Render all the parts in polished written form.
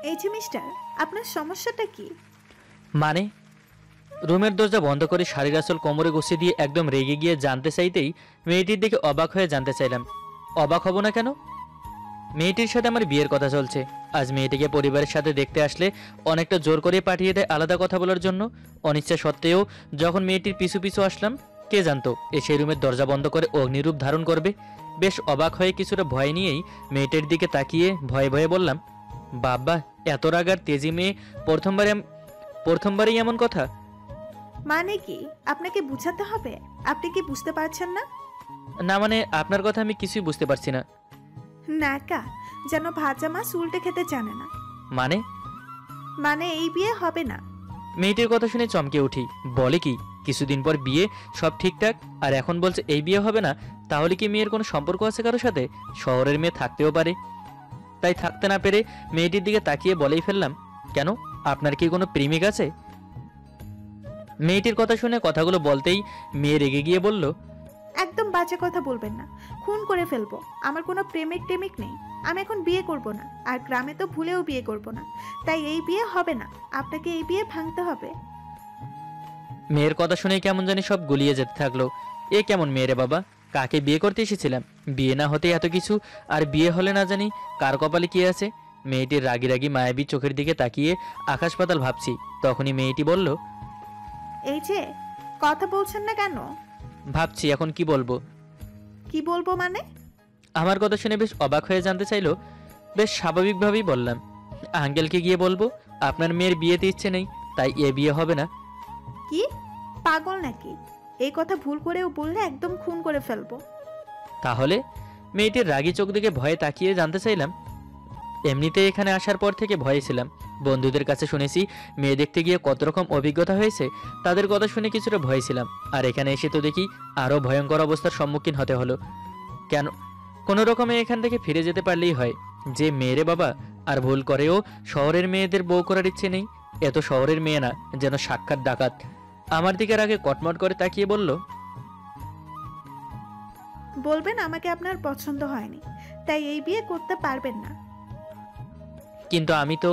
এই যে মিস্টার, আপনার সমস্যাটা কি? মানে? রুমের দরজা বন্ধ করে শাড়ির আঁচল কোমরে গুছিয়ে দিয়ে একদম রেগে গিয়ে জানতে চাইতেই মেয়েটির দিকে অবাক হয়ে জানতে চাইলাম। অবাক হব না কেন? মেয়েটির সাথে আমার বিয়ের কথা চলছে। আজ মেয়েটিকে পরিবারের সাথে দেখতে আসলে অনেকটা জোর করে পাঠিয়ে দেয় আলাদা কথা বলার জন্য। অনিচ্ছা সত্ত্বেও যখন মেয়েটির পিছু পিছু আসলাম, কে জানতো এ সেই রুমের দরজা বন্ধ করে অগ্নিরূপ ধারণ করবে। বেশ অবাক হয়ে কিছুটা ভয় নিয়েই মেয়েটির দিকে তাকিয়ে ভয়ে ভয়ে বললাম, বাবা, এত রাগ আর তেজি মেয়ে প্রথমবারই এমন কথা? মানে কি? আপনাকে বুঝাতে হবে? আপনি কি বুঝতে পারছেন না? না মানে আপনার কথা আমি কিছুই বুঝতে পারছি না। নাকা যেন ভাজা মাছ উল্টে খেতে জানে না। মানে? মানে এই বিয়ে হবে না। মেয়েটির কথা শুনে চমকে উঠি। বলে কি, কিছুদিন পর বিয়ে, সব ঠিকঠাক, আর এখন বলছে এই বিয়ে হবে না? তাহলে কি মেয়ের কোনো সম্পর্ক আছে কারোর সাথে? শহরের মেয়ে থাকতেও পারে। তাই থাকতে না পেরে মেয়েটির দিকে তাকিয়ে বলেই ফেললাম, কেন, আপনার কি কোনো প্রেমিক আছে? মেয়েটির কথা শুনে কথাগুলো বলতেই মেয়ে রেগে গিয়ে বলল, একদম বাজে কথা বলবেন না, খুন করে ফেলবো। আমার কোনো প্রেমিক টেমিক নেই। আমি এখন বিয়ে করব না, আর গ্রামে তো ভুলেও বিয়ে করব না। তাই এই বিয়ে হবে না, আপনাকে এই বিয়ে ভাঙতে হবে। মেয়ের কথা শুনে কেমন জানি সব গুলিয়ে যেতে থাকলো। এ কেমন মেয়ে রে বাবা? কাকে বিয়ে করতে এসেছিলাম? বিয়ে না হতে এত কিছু, আর বিয়ে হলে না জানি কার কপালে কি আছে। মেয়েটির রাগি রাগি মায়াবী চোখের দিকে তাকিয়ে আকাশ পাতাল ভাবছি। তখনই মেয়েটি বলল, এই যে, কথা বলছেন না কেন? ভাবছি এখন কি বলবো। কি বলবো মানে? আমার কথা শুনে বেশ অবাক হয়ে জানতে চাইলো। বেশ স্বাভাবিকভাবেই বললাম, আঙ্কেলকে গিয়ে বলবো আপনার মেয়ের বিয়েতে ইচ্ছে নেই, তাই এ বিয়ে হবে না। কি পাগল নাকি? এই কথা ভুল করেও বললে একদম খুন করে ফেলবো। তাহলে? মেয়েটির রাগী চোখ দিকে ভয়ে তাকিয়ে জানতে চাইলাম। এমনিতে এখানে আসার পর থেকে ভয়ে ছিলাম। বন্ধুদের কাছে শুনেছি মেয়ে দেখতে গিয়ে কত রকম অভিজ্ঞতা হয়েছে, তাদের কথা শুনে কিছুটা ভয় ছিলাম। আর এখানে এসে তো দেখি আরও ভয়ঙ্কর অবস্থার সম্মুখীন হতে হলো। কেন, কোনো রকমে এখান থেকে ফিরে যেতে পারলেই হয়। যে মেয়েরে বাবা, আর ভুল করেও শহরের মেয়েদের বউ করার ইচ্ছে নেই। এত শহরের মেয়ে না, যেন সাক্ষাৎ ডাকাত। আমার দিকের আগে কটমট করে তাকিয়ে বলল, বলবেন আমাকে আপনার পছন্দ হয়নি, তাই এই বিয়ে করতে পারবেন না। কিন্তু আমি তো।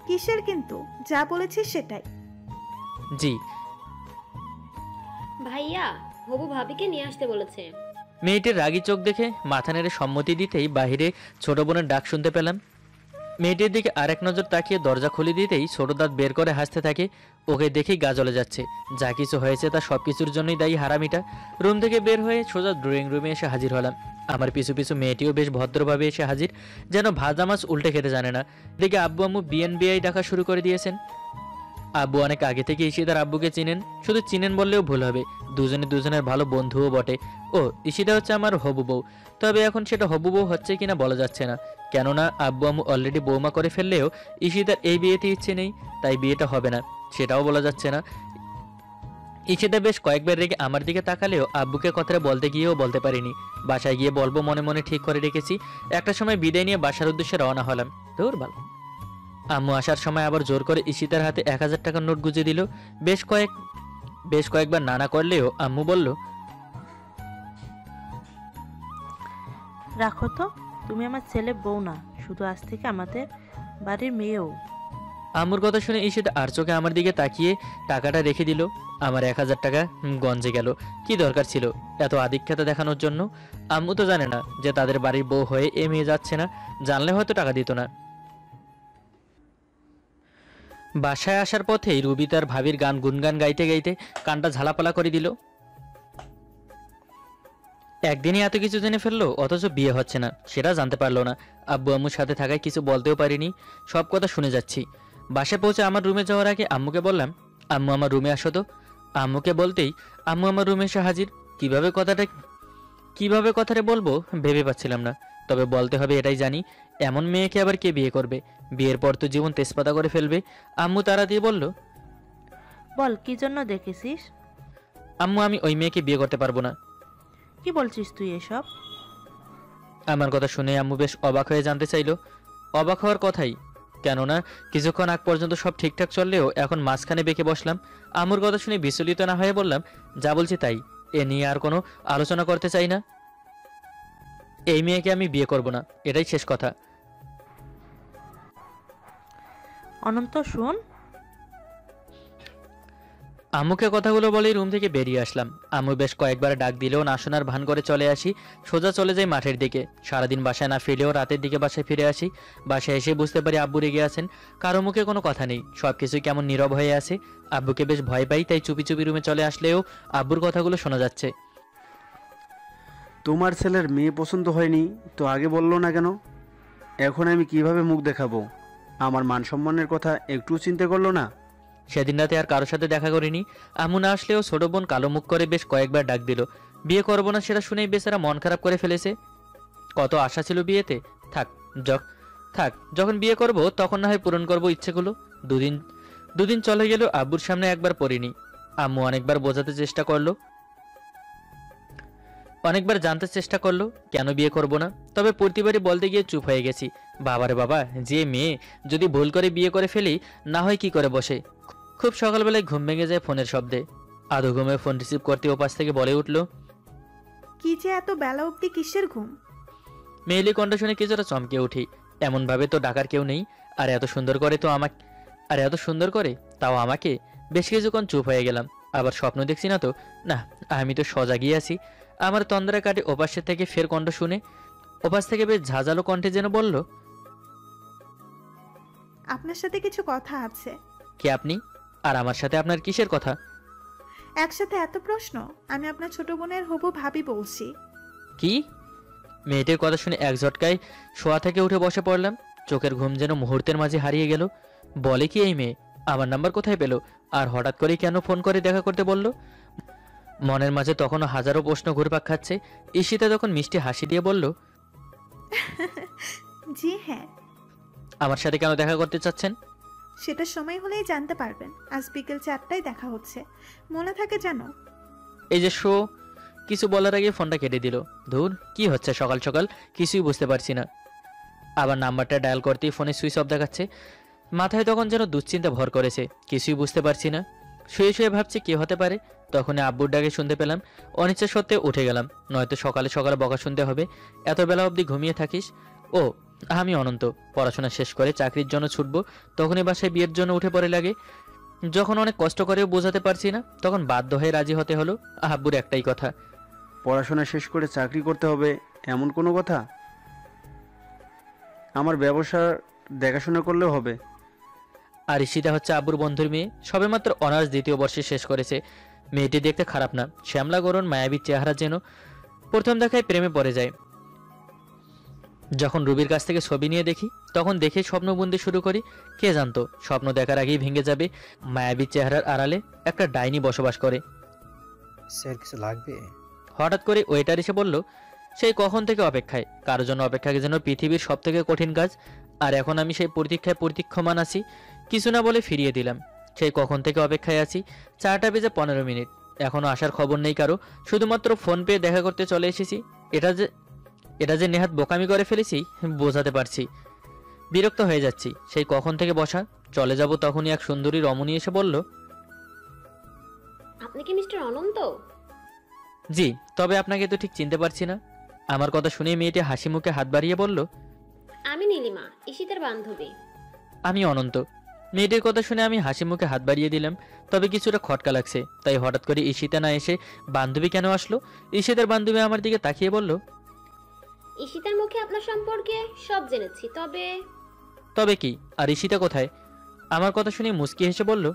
কিসের কিন্তু? যা বলেছি সেটাই। জি। ভাইয়া, হবু ভাবিকে নিয়ে আসতে বলেছে। মেয়েটির রাগী চোখ দেখে মাথা নেড়ে সম্মতি দিতেই বাহিরে ছোট বোনের ডাক শুনতে পেলাম। মেয়েটির দিকে আরেক নজর তাকিয়ে দরজা খুলে দিতেই ছোট দাঁত বের করে হাসতে থাকে। ওকে দেখেই গা জ্বলে যাচ্ছে। যা কিছু হয়েছে তা সব কিছুর জন্যই দায়ী হারামিটা। রুম থেকে বের হয়ে সোজা ড্রয়িং রুমে এসে হাজির হলাম। আমার পিছু পিছু মেয়েটিও বেশ ভদ্রভাবে এসে হাজির, যেন ভাজা মাছ উল্টে খেতে জানে না। এদিকে আব্বু আম্মু বিএনবিআই ডাকা শুরু করে দিয়েছেন। আব্বু অনেক আগে থেকে ঈশিতার আব্বুকে চিনেন, শুধু চিনেন বললেও ভুল হবে, দুজনে দুজনের ভালো বন্ধুও বটে। ও, ঈশিতা হচ্ছে আমার হবু বউ। তবে এখন সেটা হবু বউ হচ্ছে কিনা বলা যাচ্ছে না, কেননা আব্বু আম্মু অলরেডি বৌমা করে ফেললেও ঈশিতার এই বিয়েতে ইচ্ছে নেই, তাই বিয়েটা হবে না সেটাও বলা যাচ্ছে না। ঈশিতা বেশ কয়েকবার রেগে আমার দিকে তাকালেও আব্বুকে কথাটা বলতে গিয়েও বলতে পারিনি। বাসায় গিয়ে বলবো মনে মনে ঠিক করে রেখেছি। একটা সময় বিদায় নিয়ে বাসার উদ্দেশ্যে রওনা হলাম। দূর ভালো। আম্মু আসার সময় আবার জোর করে ঈশিতার হাতে 1000 টাকার নোট গুঁজে দিল। বেশ কয়েকবার নানা করলেও আম্মু বলল, রাখো তো, তুমি আমার ছেলে বউ না, শুধু আজ থেকে আমাদের বাড়ির মেয়েও। আম্মুর কথা শুনে ঈশিতা আর চোখে আমার দিকে তাকিয়ে টাকাটা রেখে দিল। আমার 1000 টাকা গঞ্জে গেল। কি দরকার ছিল এত আধিক্যতা দেখানোর জন্য? আম্মু তো জানে না যে তাদের বাড়ির বউ হয়ে এ মেয়ে যাচ্ছে না, জানলে হয়তো টাকা দিত না। বাসায় আসার পথেই রুবি তার ভাবির গান গুনগান গাইতে গাইতে কানটা ঝালাপালা করে দিল। একদিনই এত কিছু জেনে ফেললো, অথচ বিয়ে হচ্ছে না সেটা জানতে পারলো না। আব্বু আম্মুর সাথে থাকায় কিছু বলতেও পারিনি, সব কথা শুনে যাচ্ছি। বাসায় পৌঁছে আমার রুমে যাওয়ার আগে আম্মুকে বললাম, আম্মু আমার রুমে আসো তো। আম্মুকে বলতেই আম্মু আমার রুমে এসে হাজির। কিভাবে কথাটা বলবো ভেবে পাচ্ছিলাম না, তবে বলতে হবে এটাই জানি। এমন মেয়েকে আবার কে বিয়ে করবে? বিয়ের পর তো জীবন তেজপাতা করে ফেলবে। আম্মু তাড়া দিয়ে বলল, বল, কি জন্য দেখেছিস? আম্মু আমি ওই মেয়েকে বিয়ে করতে পারবো না। কি বলছিস তুই এসব? আমার কথা শুনে আম্মু বেশ অবাক হয়ে জানতে চাইল। অবাক হওয়ার কথাই, কেননা কিছুক্ষণ আগ পর্যন্ত সব ঠিকঠাক চললেও এখন মাঝখানে বেঁকে বসলাম। আম্মুর কথা শুনে বিচলিত না হয়ে বললাম, যা বলছি তাই, এ নিয়ে আর কোনো আলোচনা করতে চাই না। এই মেয়েকে আমি বিয়ে করব না, এটাই শেষ কথা। অনন্ত শোন। আম্মুকে কথাগুলো বলেই রুম থেকে বেরিয়ে আসলাম। আম্মু বেশ কয়েকবার ডাক দিলেও না শোনার ভান করে চলে আসি। সোজা চলে যাই মাঠের দিকে। সারাদিন বাসায় না ফিরলেও রাতের দিকে বাসায় ফিরে আসি। বাসায় এসে বুঝতে পারি আব্বু রেগে আছেন। কারো মুখে কোনো কথা নেই, সবকিছুই কেমন নীরব হয়ে আছে। আব্বুকে বেশ ভয় পাই, তাই চুপি চুপি রুমে চলে আসলেও আব্বুর কথাগুলো শোনা যাচ্ছে। তোমার ছেলের মেয়ে পছন্দ হয়নি তো আগে বললো না কেন? এখন আমি কিভাবে মুখ দেখাবো? আমার মান সম্মানের কথা একটু চিন্তা করলো না? সেদিন রাতে আর কারোর সাথে দেখা করিনি। আম্মু না আসলেও ছোট বোন কালো মুখ করে বেশ কয়েকবার ডাক দিল। বিয়ে করবো না সেটা শুনেই বেচারা মন খারাপ করে ফেলেছে। কত আশা ছিল বিয়েতে। থাক থাক, যখন বিয়ে করব তখন না হয় পূরণ করব ইচ্ছেগুলো। দুদিন চলে গেল, আব্বুর সামনে একবার পড়িনি। আম্মু অনেকবার বোঝাতে চেষ্টা করলো, অনেকবার জানতে চেষ্টা করলো কেন বিয়ে করব না, তবে প্রতিবারই বলতে গিয়ে চুপ হয়ে গেছি। বাবারে বাবা, যে মেয়ে যদি ভুল করে বিয়ে করে ফেলি, না হয় কি করে বসে। খুব সকালবেলায় ঘুম ভেঙে যায় ফোনের শব্দে। আধো ঘুমে ফোন রিসিভ করতে ওপাশ থেকে বলে উঠল, কি যে এত বেলা অবধি কিসের ঘুম? মেয়েলি কণ্ঠ শুনে কিছুটা চমকে উঠি। এমনভাবে তো ডাকার কেউ নেই। আর এত সুন্দর করে তাও আমাকে। বেশ কিছুক্ষণ চুপ হয়ে গেলাম। আবার স্বপ্ন দেখছি না তো? না, আমি তো সজাগই আছি। আমার তন্দ্রা কাটে ওপাশের থেকে ফের কণ্ঠ শুনে। ওপাশ থেকে বেশ ঝাঁঝালো কণ্ঠে যেন বলল, আপনার সাথে কিছু কথা আছে। কে আপনি? আর আমার সাথে আপনার কিসের কথা? একসাথে এত প্রশ্ন? আমি আপনার ছোট বোনের হবু ভাবি বলছি। কি? মেয়েটির কথা শুনে এক ঝটকায় শোয়া থেকে উঠে বসে পড়লাম। চোখের ঘুম যেন মুহূর্তের মাঝে হারিয়ে গেল। বলে কি এই মেয়ে? আমার নাম্বার কোথায় পেল? আর হঠাৎ করেই কেন ফোন করে দেখা করতে বলল? মনের মাঝে তখনও হাজারো প্রশ্ন ঘুরপাক খাচ্ছে। ঈশিতা তখন মিষ্টি হাসি দিয়ে বলল, জি হ্যাঁ। আমার সাথে কেন দেখা করতে চাচ্ছেন? সেটা সময় হলেই জানতে পারবেন। আজ বিকেল 4টায় দেখা হচ্ছে, মনে থাকে জানো? এই যে শো। কিছু বলার আগে ফোনটা কেটে দিল। ধুর, কি হচ্ছে সকাল সকাল, কিছুই বুঝতে পারছি না। আবার নাম্বারটা ডায়াল করতেই ফোনে সুইচ অফ দেখাচ্ছে। মাথায় তখন যেন দুশ্চিন্তা ভর করেছে, কিছুই বুঝতে পারছি না। শুয়ে শুয়ে ভাবছি কি হতে পারে। তখনই আব্বুর ডাকে শুনতে পেলাম। অনিচ্ছা সত্ত্বেও উঠে গেলাম, নয়তো সকালে সকালে বকা শুনতে হবে। এত বেলা অবধি ঘুমিয়ে থাকিস? ও, আমি অনন্ত। পড়াশোনা শেষ করে চাকরির জন্য ছুটবো, তখনই বাসায় বিয়ের জন্য উঠে পড়ে লাগে। যখন অনেক কষ্ট করেও বোঝাতে পারছি না, তখন বাধ্য হয়ে রাজি হতে হলো। আব্বুর একটাই কথা, পড়াশোনা শেষ করে চাকরি করতে হবে এমন কোনো কথা? আমার ব্যবসার দেখাশোনা করলেও হবে। আর ঈশিতা হচ্ছে আব্বুর বন্ধুর মেয়ে, সবেমাত্র অনার্স দ্বিতীয় বর্ষে শেষ করেছে। মেয়েটি দেখতে খারাপ না, শ্যামলা গরণ মায়াবী চেহারা, যেন প্রথম দেখায় প্রেমে পড়ে যায়। যখন রুবির কাছ থেকে ছবি নিয়ে দেখি, তখন দেখে স্বপ্নবন্দি শুরু করি। কে জানতো স্বপ্ন দেখার আগেই ভেঙে যাবে। মায়াবী চেহারার আড়ালে একটা ডাইনি বসবাস করে। স্যার কিছু লাগবে? হঠাৎ করে ওয়েটার এসে বলল, সেই কখন থেকে অপেক্ষায়। কারোর জন্য অপেক্ষাকে যেন পৃথিবীর সব থেকে কঠিন কাজ। আর এখন আমি সেই প্রতীক্ষায় প্রতীক্ষমান আছি। কিছু না বলে ফিরিয়ে দিলাম। সেই কখন থেকে অপেক্ষায় আছি। 4টা বেজে 15 মিনিট, এখনো আসার খবর নেই কারো। শুধুমাত্র ফোন পেয়ে দেখা করতে চলে এসেছি। এটা যে নেহাত বোকামি করে ফেলেছি বোঝাতে পারছি। বিরক্ত হয়ে যাচ্ছি। সেই কখন থেকে বসা। চলে যাব তখনই এক সুন্দরী রমণী এসে বলল, আপনি কি মিস্টার অনন্ত? জি, তবে আপনাকে তো ঠিক চিনতে পারছি না। আমার কথা শুনে মেয়েটি হাসি মুখে হাত বাড়িয়ে বলল, আমি নীলিমা, ঈশিতার বান্ধবী। আমি অনন্ত। মেয়েটির কথা শুনে আমি হাসি মুখে হাত বাড়িয়ে দিলাম। তবে কিছুটা খটকা লাগছে। তাই হঠাৎ করে ঈশিতা না এসে বান্ধবী কেন আসলো? ঈশিতার বান্ধবী আমার দিকে তাকিয়ে বলল, ঈশিতার মুখে আপনার সম্পর্কে সব জেনেছি, তবে কি? আর ঈশিতা কোথায়? আমার কথা শুনে মুচকি হেসে বলল,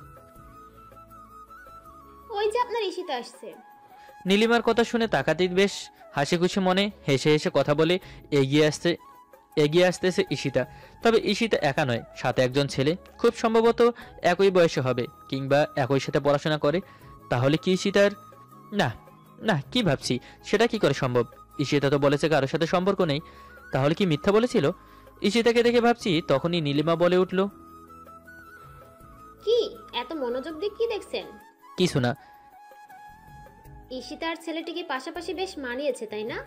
ওই যে আপনার ঈশিতা আসছে। নীলিমার কথা শুনে তাকাতেই বেশ হাসি খুশি মনে হেসে হেসে কথা বলে এগিয়ে আসতেছে ঈশিতা। তবে ঈশিতা একা নয়, সাথে একজন ছেলে, খুব সম্ভবত একই বয়সে হবে, কিংবা একই সাথে পড়াশোনা করে। তাহলে কি ঈশিতার? না না, কি ভাবছি সেটা কি করে সম্ভব? ঈশিতা তো বলেছে কারোর সাথে সম্পর্ক নেই। তাহলে কি মিথ্যা বলেছিল? ঈশিতাকে দেখে ভাবছি, তখনই নীলিমা বলে উঠল, কি এত মনোযোগ দিয়ে কি দেখছেন? কিছু না। ঈশিতার ছেলেটিকে পাশাপাশি বেশ মানিয়েছে, তাই না?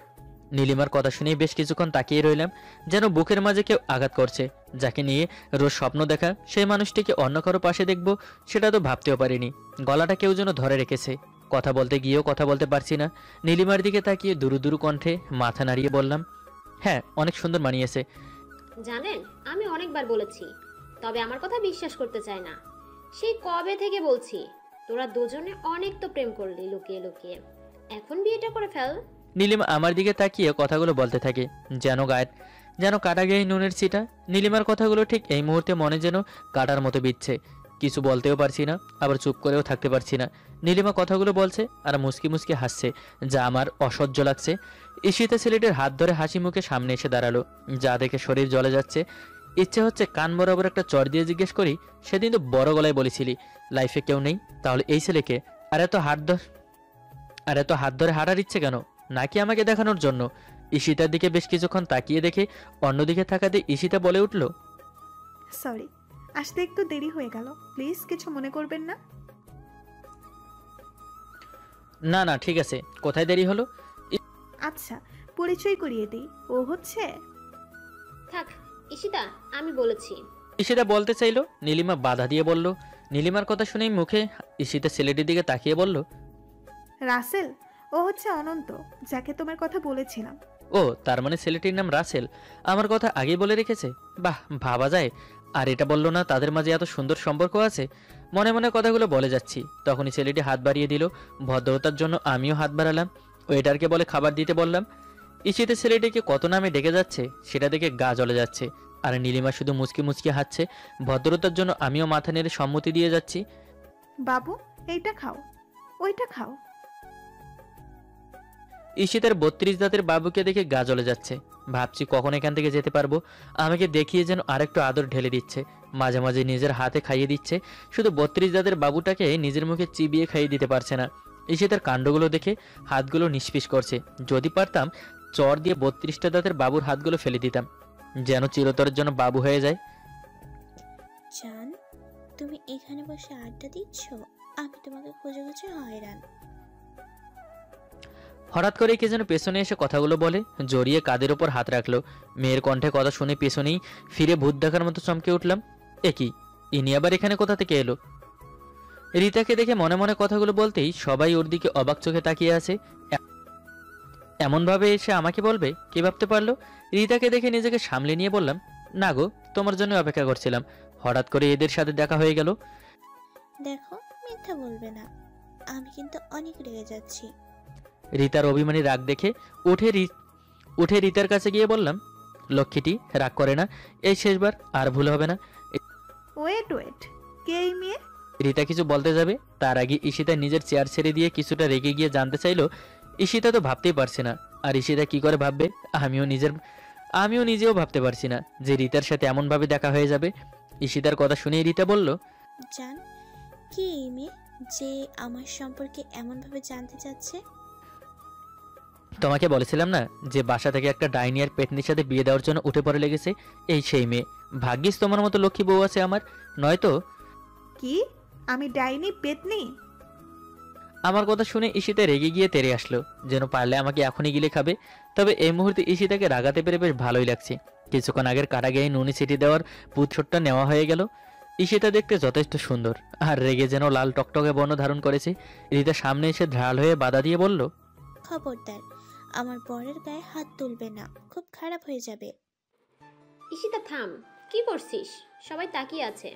নীলিমার কথা শুনে বেশ কিছুক্ষণ তাকিয়ে রইলাম, যেন বুকের মাঝে কেউ আঘাত করছে। যাকে নিয়ে রোজ স্বপ্ন দেখা, সেই মানুষটিকে অন্য কারো পাশে দেখব, সেটা তো ভাবতেও পারিনি। গলাটা কেউ যেন ধরে রেখেছে। কথা বলতে গিয়েও কথা বলতে পারছি না। নীলিমার দিকে তাকিয়ে দুরু দুরু কণ্ঠে মাথা নাড়িয়ে বললাম, হ্যাঁ, অনেক সুন্দর মানিয়েছে। জানেন, আমি অনেকবার বলেছি, তবে আমার কথা বিশ্বাস করতে চায় না। সেই কবে থেকে বলছি, তোরা দুজনে অনেক তো প্রেম করলি লুকিয়ে লুকিয়ে, এখন বিয়েটা করে ফেল। নীলিমা আমার দিকে তাকিয়ে কথাগুলো বলতে থাকে, যেন কাটা গিয়ে নুনের ছিটা। নীলিমার কথাগুলো ঠিক এই মুহূর্তে মনে যেন কাটার মতো বিচ্ছে। কিছু বলতেও পারছি না, আবার চুপ করেও থাকতে পারছি না। নীলিমা কথাগুলো বলছে আর মুচকি মুচকি হাসছে, যা আমার অসহ্য লাগছে। ঈশিতা ছেলেটির হাত ধরে হাসি মুখে সামনে এসে দাঁড়ালো, যা দেখে শরীর জ্বলে যাচ্ছে। ইচ্ছে হচ্ছে কান বরাবর একটা চড় দিয়ে জিজ্ঞেস করি, সেদিন তো বড় গলায় বলেছিলি লাইফে কেউ নেই, তাহলে এই ছেলেকে? আর এত হাত ধরে হাঁটার ইচ্ছে কেন? নাকি আমাকে দেখানোর জন্য? ঈশিতার দিকে বেশ কিছুক্ষণ তাকিয়ে দেখে অন্যদিকে তাকাতে ঈশিতা বলে উঠল, সরি, আসতে একটু দেরি হয়ে গেল, প্লিজ কিছু মনে করবেন না। না না ঠিক আছে, কোথায় দেরি হলো? আচ্ছা, পরিচয় করিয়ে দিই, ও হচ্ছে। থাক ঈশিতা, আমি বলেছি। ঈশিতা বলতে চাইলো, নীলিমা বাধা দিয়ে বলল। নীলিমার কথা শুনেই মুখে ঈশিতা ছেলেটির দিকে তাকিয়ে বলল, রাসেল, ও হচ্ছে অনন্ত, যাকে তোমার কথা বলেছিলাম। ও তার মানে ছেলেটির নাম রাসেল। আমার কথা আগেই বলে রেখেছে, বাহ ভাবা যায়। আর এটা বললো না তাদের মাঝে এত সুন্দর সম্পর্ক আছে। মনে মনে কথাগুলো বলে যাচ্ছি, তখনই ছেলেটি হাত বাড়িয়ে দিল। ভদ্রতার জন্য আমিও হাত বাড়ালাম। ওয়েটারকে বলে খাবার দিতে বললাম। ঈশিতে ছেলেটিকে কত নামে ডেকে যাচ্ছে সেটা দেখে গা জ্বলে যাচ্ছে। আর নীলিমা শুধু মুচকি মুচকি হাসছে। ভদ্রতার জন্য আমিও মাথা নেড়ে সম্মতি দিয়ে যাচ্ছি। বাবু, এইটা খাও, ওইটা খাও। ঈশিতার 32 দাঁতের বাবুকে দেখে গা জ্বলে যাচ্ছে। ভাবছি কখন এখান থেকে যেতে পারবো। আমাকে দেখিয়ে যেন আরেকটু আদর ঢেলে দিচ্ছে, মাঝে মাঝে নিজের হাতে খাইয়ে দিচ্ছে। শুধু 32 দাঁতের বাবুটাকে নিজের মুখে চিবিয়ে খাইয়ে দিতে পারছে না। ঈশিতার কাণ্ডগুলো দেখে হাতগুলো নিষ্পিস করছে। যদি পারতাম চর দিয়ে 32টা দাঁতের বাবুর হাতগুলো ফেলে দিতাম, যেন চিরতরের জন্য বাবু হয়ে যায়। জান, তুমি এখানে বসে আড্ডা দিচ্ছ, আমি তোমাকে খুঁজে খুঁজে হয়রান। হঠাৎ করে কে যেন পেছনে এসে কথাগুলো বলে, জড়িয়ে কাদের ওপর হাত রাখলো। মেয়ের কণ্ঠে কথা শুনে পেছনেই ফিরে ভূত দেখার মতো চমকে উঠলাম। এ কি, ইনি আবার এখানে কোথা থেকে এলো? রীতাকে দেখে মনে মনে কথাগুলো বলতেই সবাই ওর দিকে অবাক চোখে তাকিয়ে আছে। এমনভাবে এসে আমাকে বলবে কে ভাবতে পারলো? রীতাকে দেখে নিজেকে সামলে নিয়ে বললাম, না গো, তোমার জন্য অপেক্ষা করছিলাম, হঠাৎ করে এদের সাথে দেখা হয়ে গেল। দেখো, মিথ্যা বলবে না, আমি কিন্তু অনেক রেগে যাচ্ছি। রীতার অভিমানী রাগ দেখে উঠে রীতার কাছে গিয়ে বললাম, লক্ষ্মীটি রাগ করে না, এই শেষবার, আর ভুল হবে না। ওয়েট, কে এই মেয়ে? রীতা কিছু বলতে যাবে, তার আগে ঈশিতা নিজের চেয়ার ছেড়ে দিয়ে কিছুটা রেগে গিয়ে জানতে চাইলো। ঈশিতা তো ভাবতেই পারছে না, আর ঈশিতা কি করে ভাববে আমিও নিজেও ভাবতে পারছি না যে রীতার সাথে এমনভাবে দেখা হয়ে যাবে। ঈশিতার কথা শুনেই রীতা বলল, জান, কি এই মেয়ে যে আমার সম্পর্কে এমনভাবে জানতে চাচ্ছে? তোমাকে বলেছিলাম না যে বাসা থেকে একটা ডাইনিয়ার পেটনির সাথে বিয়ে দেওয়ার জন্য উঠে পড়ে লেগেছে, এই সেই মেয়ে। ভাগ্যিস তোমার মতো লক্ষ্মী বউ আছে আমার, নয়তো। কি? আমি ডাইনি পেতনি? আমার কথা শুনে ঈশিতা রেগে গিয়ে তেড়ে আসলো, যেন পারলে আমাকে এখনই গিলে খাবে। তবে এই মুহূর্তে ঈশিতাকে রাগাতে পেরে বেশ ভালোই লাগছে। কিছুক্ষণ আগের কাটা গায়ে নুনি ছিটি দেওয়ার পুৎছরটা নেওয়া হয়ে গেল। ঈশিতা দেখতে যথেষ্ট সুন্দর, আর রেগে যেন লাল টকটকে বর্ণ ধারণ করেছে। রীতা সামনে এসে ঢাল হয়ে বাধা দিয়ে বলল, খবরদার, আমার বরের গায়ে হাত তুলবে না, খুব খারাপ হয়ে যাবে। ঈশিতা থাম, কি করছিস? সবাই তাকিয়ে আছে।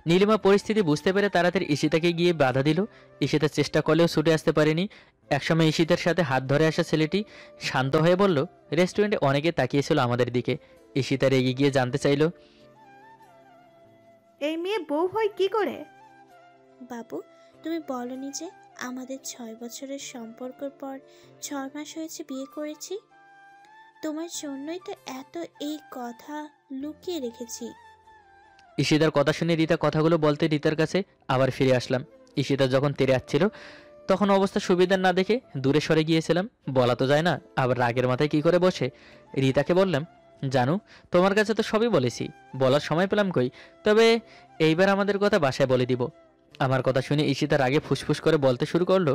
নীলিমা পরিস্থিতি বুঝতে পেরে তাড়াতাড়ি ঈশিতাকে গিয়ে বাধা দিল। ঈশিতা চেষ্টা করলেও ছুটে আসতে পারেনি। একসময় ঈশিতার সাথে হাত ধরে আসা ছেলেটি শান্ত হয়ে বলল, রেস্টুরেন্টে অনেকে তাকিয়েছিল আমাদের দিকে। ঈশিতা রেগে গিয়ে জানতে চাইল, এই মেয়ে বউ হয় কি করে? বাবু, তুমি বলনি যে আমাদের 6 বছরের সম্পর্কের পর 6 মাস হয়েছে বিয়ে করেছি? তোমার জন্যই তো এত এই কথা লুকিয়ে রেখেছি। ঈশিতার কথা শুনে রীতা কথাগুলো বলতে রীতার কাছে আবার ফিরে আসলাম। ঈশিতা যখন তেড়ে আসছিল তখন অবস্থা সুবিধার না দেখে দূরে সরে গিয়েছিলাম। বলা তো যায় না, আবার রাগের মাথায় কি করে বসে। রীতাকে বললাম, জানু, তোমার কাছে তো সবই বলেছি, বলার সময় পেলাম কই। তবে এইবার আমাদের কথা বাসায় বলে দিব। আমার কথা শুনে ঈশিতা রাগে ফুসফুস করে বলতে শুরু করলো,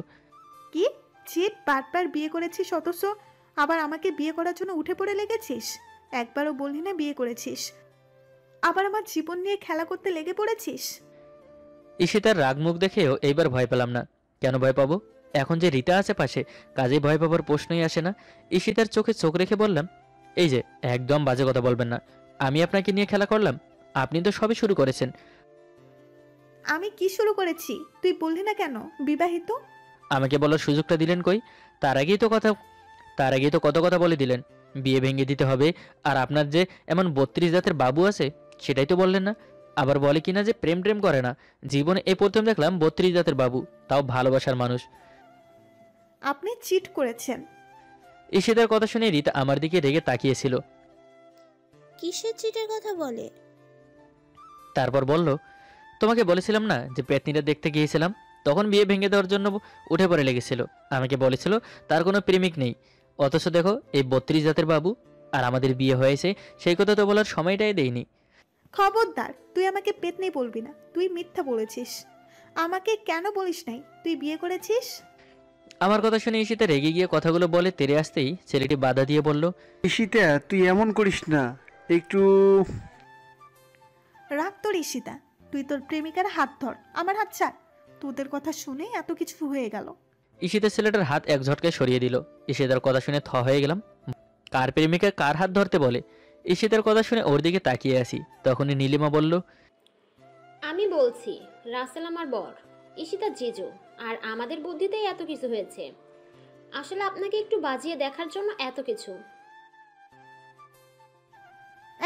কি চিট, বারবার বিয়ে করেছিস অথচ আবার আমাকে বিয়ে করার জন্য উঠে পড়ে লেগেছিস? একবারও বললি না বিয়ে করেছিস, আবার আমার জীবন নিয়ে খেলা করতে লেগে পড়েছিস। ঈশিতার রাগ মুখ দেখেও এইবার ভয় পেলাম না। কেন ভয় পাবো? এখন যে রিতা আছে পাশে, কাজে ভয় পাবার প্রশ্নই আসে না। ঈশিতার চোখে চোখ রেখে বললাম, এই যে একদম বাজে কথা বলবেন না। আমি আপনাকে নিয়ে খেলা করলাম? আপনি তো সবই শুরু করেছেন। আমি কি শুরু করেছি? তুই বললি না কেন বিবাহিত? আমাকে বলার সুযোগটা দিলেন কই? তার আগেই তো কত কথা বলে দিলেন। বিয়ে ভেঙে দিতে হবে, আর আপনার যে এমন 32 জাতের বাবু আছে সেটাই তো বললেন না। আবার বলে কিনা যে প্রেম প্রেম করে না। জীবনে এই প্রথম দেখলাম 32 জাতের বাবু, তাও ভালোবাসার মানুষ। আপনি চিট করেছেন। ঈশিতার কথা শুনে রিতা আমার দিকে রেগে তাকিয়েছিল। কিসের চিটের কথা বলে? তারপর বলল, তোমাকে বলেছিলাম না যে পেতনিটা দেখতে গিয়েছিলাম, তখন বিয়ে ভেঙে দেওয়ার জন্য উঠে পড়ে লেগেছিল। আমাকে বলেছিল তার কোনো প্রেমিক নেই, অথচ দেখো এই 32 জাতের বাবু, আর আমাদের বিয়ে হয়েছে সেই কথা তো বলার সময়টাই দেয়নি। খবরদার, তুই আমাকে পেতনি বলবি না। তুই মিথ্যা বলেছিস। আমাকে কেন বলিস নাই তুই বিয়ে করেছিস? আমার কথা শুনে ঈশিতা রেগে গিয়ে কথাগুলো বলে তেরে আসতেই ছেলেটি বাধা দিয়ে বলল, ঈশিতা, তুই এমন করিস না, একটু। রাগ তোর ঈশিতা, তুই তোর প্রেমিকার হাত ধর, আমার হাত ছাড়। তোদের কথা শুনে এত কিছু হয়ে গেল। ঈশিতা ছেলেটার হাত এক ঝটকায় সরিয়ে দিল। ঈশিতার কথা শুনে থ হয়ে গেলাম। কার প্রেমিকা কার হাত ধরতে বলে? ঈশিতার কথা শুনে ওর দিকে তাকিয়ে আসি। তখনই নীলিমা বলল, আমি বলছি রাসেল আমার বর, ঈশিতা জিজু, আর আমাদের বুদ্ধিতেই এত কিছু হয়েছে। আসলে আপনাকে একটু বাজিয়ে দেখার জন্য এত কিছু।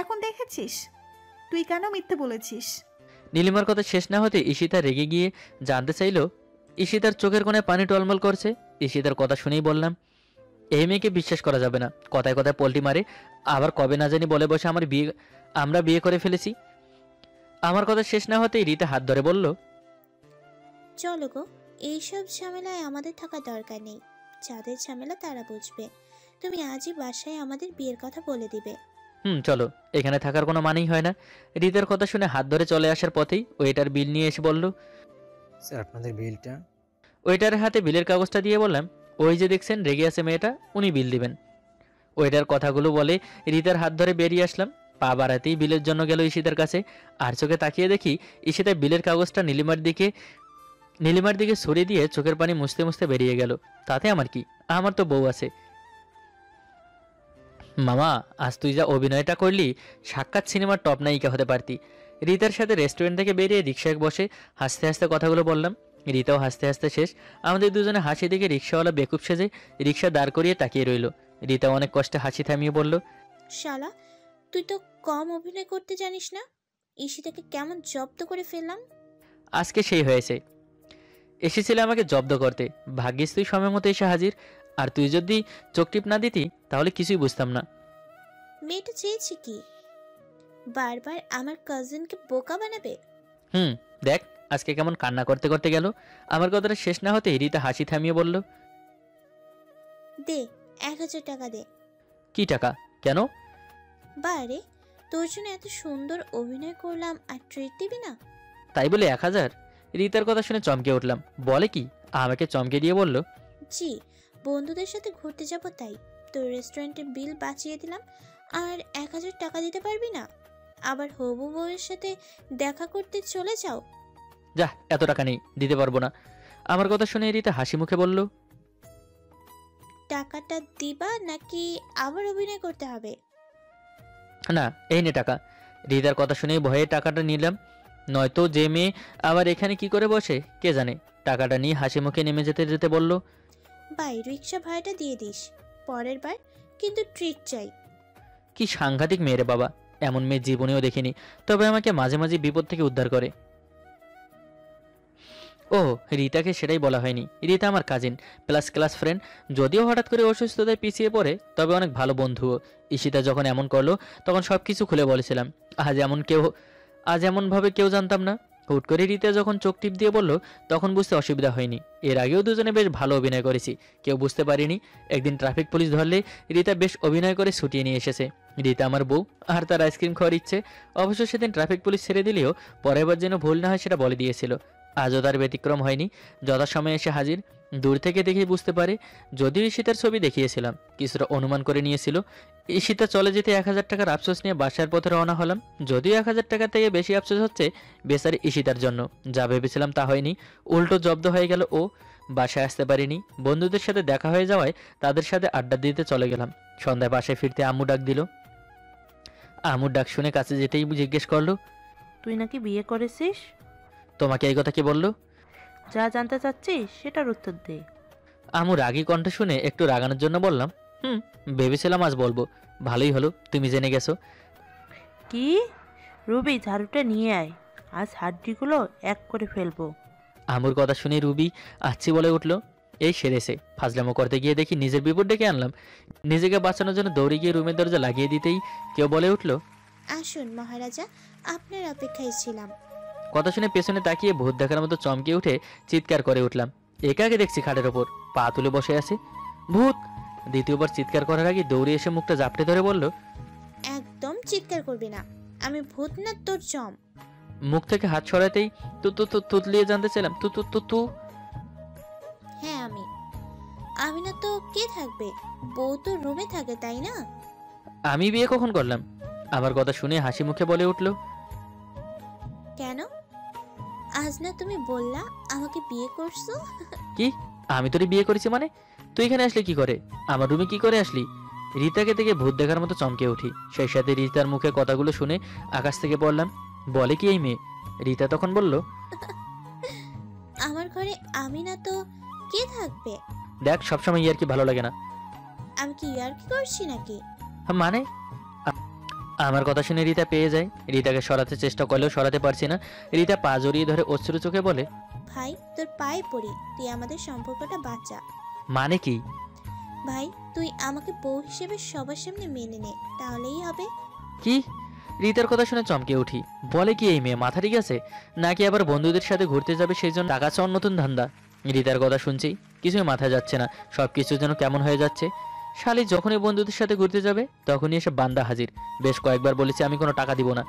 এখন দেখেছিস তুই কেন মিথ্যে বলেছিস? নীলিমার কথা শেষ না হতে ঈশিতা রেগে গিয়ে জানতে চাইল। ঈশিতার চোখের কোণে পানি টলমল করছে। ঈশিতার কথা শুনেই বললাম, এই মেয়েকে বিশ্বাস করা যাবে না, কথায় কথায় পল্টি মারে, আবার কবে না জানি বলে বসে আমরা বিয়ে করে ফেলেছি। আমার কথা শেষ না হতেই রিতা হাত ধরে বলল, চলো গো, এইসব ঝামেলায় আমাদের থাকা দরকার নেই। যাদের ঝামেলা তারা বুঝবে। তুমি আজই বাসায় আমাদের বিয়ের কথা বলে দিবে। চলো, এখানে থাকার কোনো মানেই হয় না। রিতার কথা শুনে হাত ধরে চলে আসার পথেই ওয়েটার বিল নিয়ে এসে বলল। স্যার আপনাদের বিলটা। ওয়েটারের হাতে বিলের কাগজটা দিয়ে বললাম, ওই যে দেখছেন রেগে আছে মেয়েটা, উনি বিল দিবেন। ওয়েটার কথাগুলো বলে রিতার হাত ধরে বেরিয়ে আসলাম। পা বাড়াতেই বিলের জন্য গেল ঈশিতার কাছে। আর চোখে তাকিয়ে দেখি ঈশিতা বিলের কাগজটা নীলিমার দিকে সরিয়ে দিয়ে চোখের পানি মুছতে মুছতে বেরিয়ে গেল। তাতে আমার কি, আমার তো বউ আছে। মামা, আজ তুই যা অভিনয়টা করলি, সাক্ষাৎ সিনেমার টপ নায়িকা হতে পারতি। রিতার সাথে রেস্টুরেন্ট থেকে বেরিয়ে রিক্সায় বসে হাসতে হাসতে কথাগুলো বললাম। রিতাও হাসতে হাসতে শেষ। আমাদের দুজনে হাসি দেখে রিক্সাওয়ালা বেকুব সেজে রিক্সা দাঁড় করিয়ে তাকিয়ে রইল। রিতা অনেক কষ্টে হাসি থামিয়ে বলল, শালা, তুই তো কম অভিনয় করতে জানিস না। ঈশিতাকে কেমন জব্দ করে ফেললাম। আজকে সেই হয়েছে। এসেছিলে আমাকে জব্দ করতে, ভাগ্যিস তুই সময় মতো এসে হাজির। আর তুই যদি চোখ টিপ না দিতি তাহলে কিছুই বুঝতাম না। মেয়েটা চেয়েছে কি? বারবার আমার কাজিনকে বোকা বানাবে। দেখ আজকে কেমন কান্না করতে করতে গেল। আমার কথাটা শেষ না হতে রিতা হাসি থামিয়ে বলল, দে 1000 টাকা দে। কি টাকা? কেন? বারে, তোর জন্য এত সুন্দর অভিনয় করলাম আর ট্রিট দিবি না? তাই বলে 1000? রিতার কথা শুনে চমকে উঠলাম। বলে কি? আমাকে চমকে দিয়ে বলল, জি, বন্ধুদের সাথে ঘুরতে যাব তাই। তোর রেস্টুরেন্টের বিল বাঁচিয়ে দিলাম। আর 1000 টাকা দিতে পারবি না? আবার হবু বউয়ের সাথে দেখা করতে চলে যাও। যা, এত টাকা নেই, দিতে পারবো না। আমার কথা শুনে রিতা হাসি মুখে বলল, টাকাটা দিবা নাকি আবার অভিনয় করতে হবে? না, এই নে টাকা। রিতার কথা শুনে ভয়ে টাকাটা নিলাম। নয়তো যে মেয়ে আবার এখানে কি করে বসে কে জানে। টাকাটা নিয়ে হাসি মুখে নেমে যেতে যেতে বলল, ভাই, রিক্সা ভাড়াটা দিয়ে দিস পরের বার, কিন্তু ট্রিট চাই। কি সাংঘাতিক মেয়ে রে বাবা, এমন মেয়ে জীবনেও দেখিনি। তবে আমাকে মাঝে মাঝে বিপদ থেকে উদ্ধার করে। ও, রিতাকে সেটাই বলা হয়নি। রিতা আমার কাজিন প্লাস ক্লাস ফ্রেন্ড। যদিও হঠাৎ করে অসুস্থতায় পিছিয়ে পড়ে, তবে অনেক ভালো বন্ধুও। ঈশিতা যখন এমন করলো তখন সব কিছু খুলে বলেছিলাম। আজ এমনভাবে কেউ জানতাম না। হুট করে রিতা যখন চোখ টিপ দিয়ে বলল, তখন বুঝতে অসুবিধা হয়নি। এর আগেও দুজনে বেশ ভালো অভিনয় করেছি, কেউ বুঝতে পারিনি। একদিন ট্রাফিক পুলিশ ধরলে রিতা বেশ অভিনয় করে ছুটিয়ে নিয়ে এসেছে। রিতা আমার বউ, আর তার আইসক্রিম খাওয়ার ইচ্ছে। অবশ্য সেদিন ট্রাফিক পুলিশ ছেড়ে দিলেও পরের বার যেন ভুল না হয় সেটা বলে দিয়েছিল। আজও তার ব্যতিক্রম হয়নি, যথাসময়ে এসে হাজির। দূর থেকে দেখে বুঝতে পারে, যদিও ঈশিতার ছবি দেখিয়েছিলাম, কিছুটা অনুমান করে নিয়েছিল। ঈশিতা চলে যেতে 1000 টাকার আফসোস নিয়ে বাসার পথে রওনা হলাম। যদিও 1000 টাকার থেকে বেশি আফসোস হচ্ছে বেচারি ঈশিতার জন্য। যা ভেবেছিলাম তা হয়নি, উল্টো জব্দ হয়ে গেল ও। বাসায় আসতে পারিনি। বন্ধুদের সাথে দেখা হয়ে যাওয়ায় তাদের সাথে আড্ডা দিতে চলে গেলাম। সন্ধ্যায় বাসায় ফিরতে আম্মু ডাক দিল। আম্মুর ডাক শুনে কাছে যেতেই জিজ্ঞেস করলো, তুই নাকি বিয়ে করেছিস? তোমাকে এই কথা কি বললো? যা জানতে চাচ্ছিস সেটার উত্তর দে। আম্মু রাগী কণ্ঠ শুনে একটু রাগানোর জন্য বললাম, ভেবেছিলাম আজ বলবো, ভালোই হলো তুমি জেনে গেছো। কি? রুবি, ঝাড়ুটা নিয়ে আয়, আজ হাড্ডিগুলো এক করে ফেলবো। আম্মুর কথা শুনে রুবি আচ্ছি বলে উঠলো। এই সেরেছে, ফাজলামো করতে গিয়ে দেখি নিজের বিপদ ডেকে আনলাম। নিজেকে বাঁচানোর জন্য দৌড়ে গিয়ে রুমের দরজা লাগিয়ে দিতেই কেউ বলে উঠলো, আসুন মহারাজা, আপনার অপেক্ষায় ছিলাম। কথা শুনে পেছনে তাকিয়ে ভূত দেখার মতো চমকে উঠে চিৎকার করে উঠলাম। একাকে দেখছি খাটের ওপর পা তুলে বসে আছে। ভূত! দ্বিতীয়বার চিৎকার করার আগে দৌড়ে এসে মুখটা জাপটে ধরে বলল, একদম চিৎকার করবি না, আমি ভূত না তোর জম। মুখ থেকে হাত সরাতেই তুতলিয়ে জানতে চাইলাম, তু হ্যাঁ আমি। আমি না তো কে থাকবে? বউ তো রুমে থাকে, তাই না? আমি বিয়ে কখন করলাম? আমার কথা শুনে হাসি মুখে বলে উঠল, কেন? আজ না তুমি বললা আমাকে বিয়ে করছো? কি? আমি তোরে বিয়ে করেছি মানে? তুই এখানে আসলি কি করে? আমার রুমে কি করে আসলি? রিতাকে থেকে ভূত দেখার মতো চমকে উঠি। সেই সাথে রিতার মুখে কথাগুলো শুনে আকাশ থেকে পড়লাম, বলে কি এই মেয়ে? রিতা তখন বলল, আমার ঘরে আমি না তো কে থাকবে? দেখ সবসময় ইয়ার কি ভালো লাগে না। আমি কি ইয়ার্কি করছি নাকি? মানে? আমার কথা শুনে রিতা পেয়ে যায়। রিতাকে সরাতে চেষ্টা করলেও সরাতে পারছি না। রিতা পা জড়িয়ে ধরে অশ্রু চোখে বলে, ভাই তোর পায়ে পড়ি, তুই আমাদের সম্পর্কটা বাঁচা। মানে কি? ভাই তুই আমাকে বউ হিসেবে সবার সামনে মেনে নে, তাহলেই হবে। কি? রিতার কথা শুনে চমকে উঠি। বলে কি এই মেয়ে মাথা ঠিক আছে নাকি? আবার বন্ধুদের সাথে ঘুরতে যাবে সেই জন্য টাকা চাওয়ার নতুন ধান্দা। রিতার কথা শুনছি, কিছুই মাথায় যাচ্ছে না। সব কিছু যেন কেমন হয়ে যাচ্ছে। শালি যখনই বন্ধুদের সাথে ঘুরতে যাবে তখনই এসে বান্দা হাজির। বেশ কয়েকবার বলেছি আমি কোনো টাকা দিব না।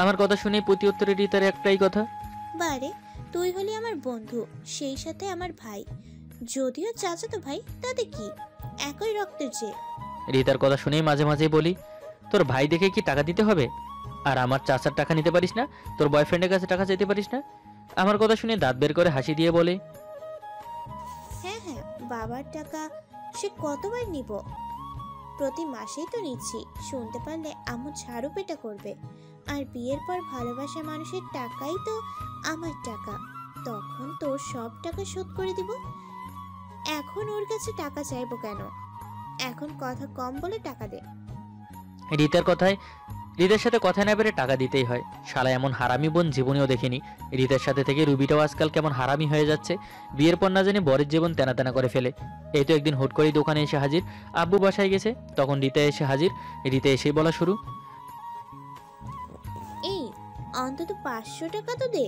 আমার কথা শুনেই প্রতি উত্তরে রিতার একটাই কথা, বারে, তুই হলি আমার বন্ধু, সেই সাথে আমার ভাই। যদিও চাচাতো ভাই, তাতে কি, একই রক্তের যে। রিতার কথা শুনেই মাঝে মাঝেই বলি, তোর ভাই দেখে কি টাকা দিতে হবে? আর আমার চাচার টাকা নিতে পারিস না? তোর বয়ফ্রেন্ডের কাছে টাকা চাইতে পারিস না? আমার কথা শুনে দাঁত বের করে হাসি দিয়ে বলে, হ্যাঁ হ্যাঁ, বাবার টাকা সে কতবার নিব? প্রতি মাসেই তো নিচ্ছি। শুনতে পারলে আম্মু ঝাড়ু পেটা করবে। আর বিয়ের পর ভালোবাসা মানুষের টাকাই তো আমার টাকা, তখন তোর সব টাকা শোধ করে দিব। এখন ওর কাছে টাকা চাইবো কেন? এখন কথা কম বলে টাকা দে। রিতার সাথে কথা না পেরে টাকা দিতেই হয়। শালা এমন হারামি বোন জীবনেও দেখিনি। রিতার সাথে থেকে রুবিটাও আজকাল কেমন হারামি হয়ে যাচ্ছে। বিয়ের পর না জানি বরের জীবন তেনা তেনা করে ফেলে। এই তো একদিন হুট করেই দোকানে এসে হাজির। আব্বু বাসায় গেছে, তখন রিতা এসে হাজির। রিতা এসেই বলা শুরু, এই অন্তত 500 টাকা তো দে।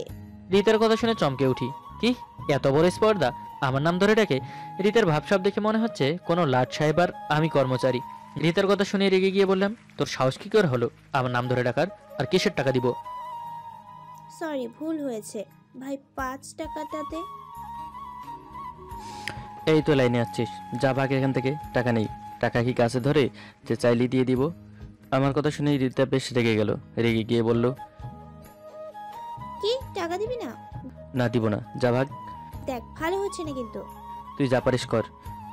রিতার কথা শুনে চমকে উঠি। কি এত বড় স্পর্ধা? আমার নাম ধরে ডাকে। রিতার ভাবসাব দেখে মনে হচ্ছে কোনো লাট সাহেব আর আমি কর্মচারী। রিতার কথা শুনে রেগে গিয়ে বললাম, তোর সাহস কি করে হলো আমার নাম ধরে ডাকার? আর কিসের টাকা দিব? সরি, ভুল হয়েছে ভাই, 5 টাকাটা দে। এই তো লাইনে আসছিস, যা ভাগ এখান থেকে। টাকা নেই। টাকা কি কাছে ধরে যে চাইলে দিয়ে দিব? আমার কথা শুনে রিতা বেশ রেগে গেল। রেগে গিয়ে বলল, কি টাকা দিবি না? না দিব না, যা ভাগ। দেখ ভালো হচ্ছে না কিন্তু। তুই যা পারিস কর।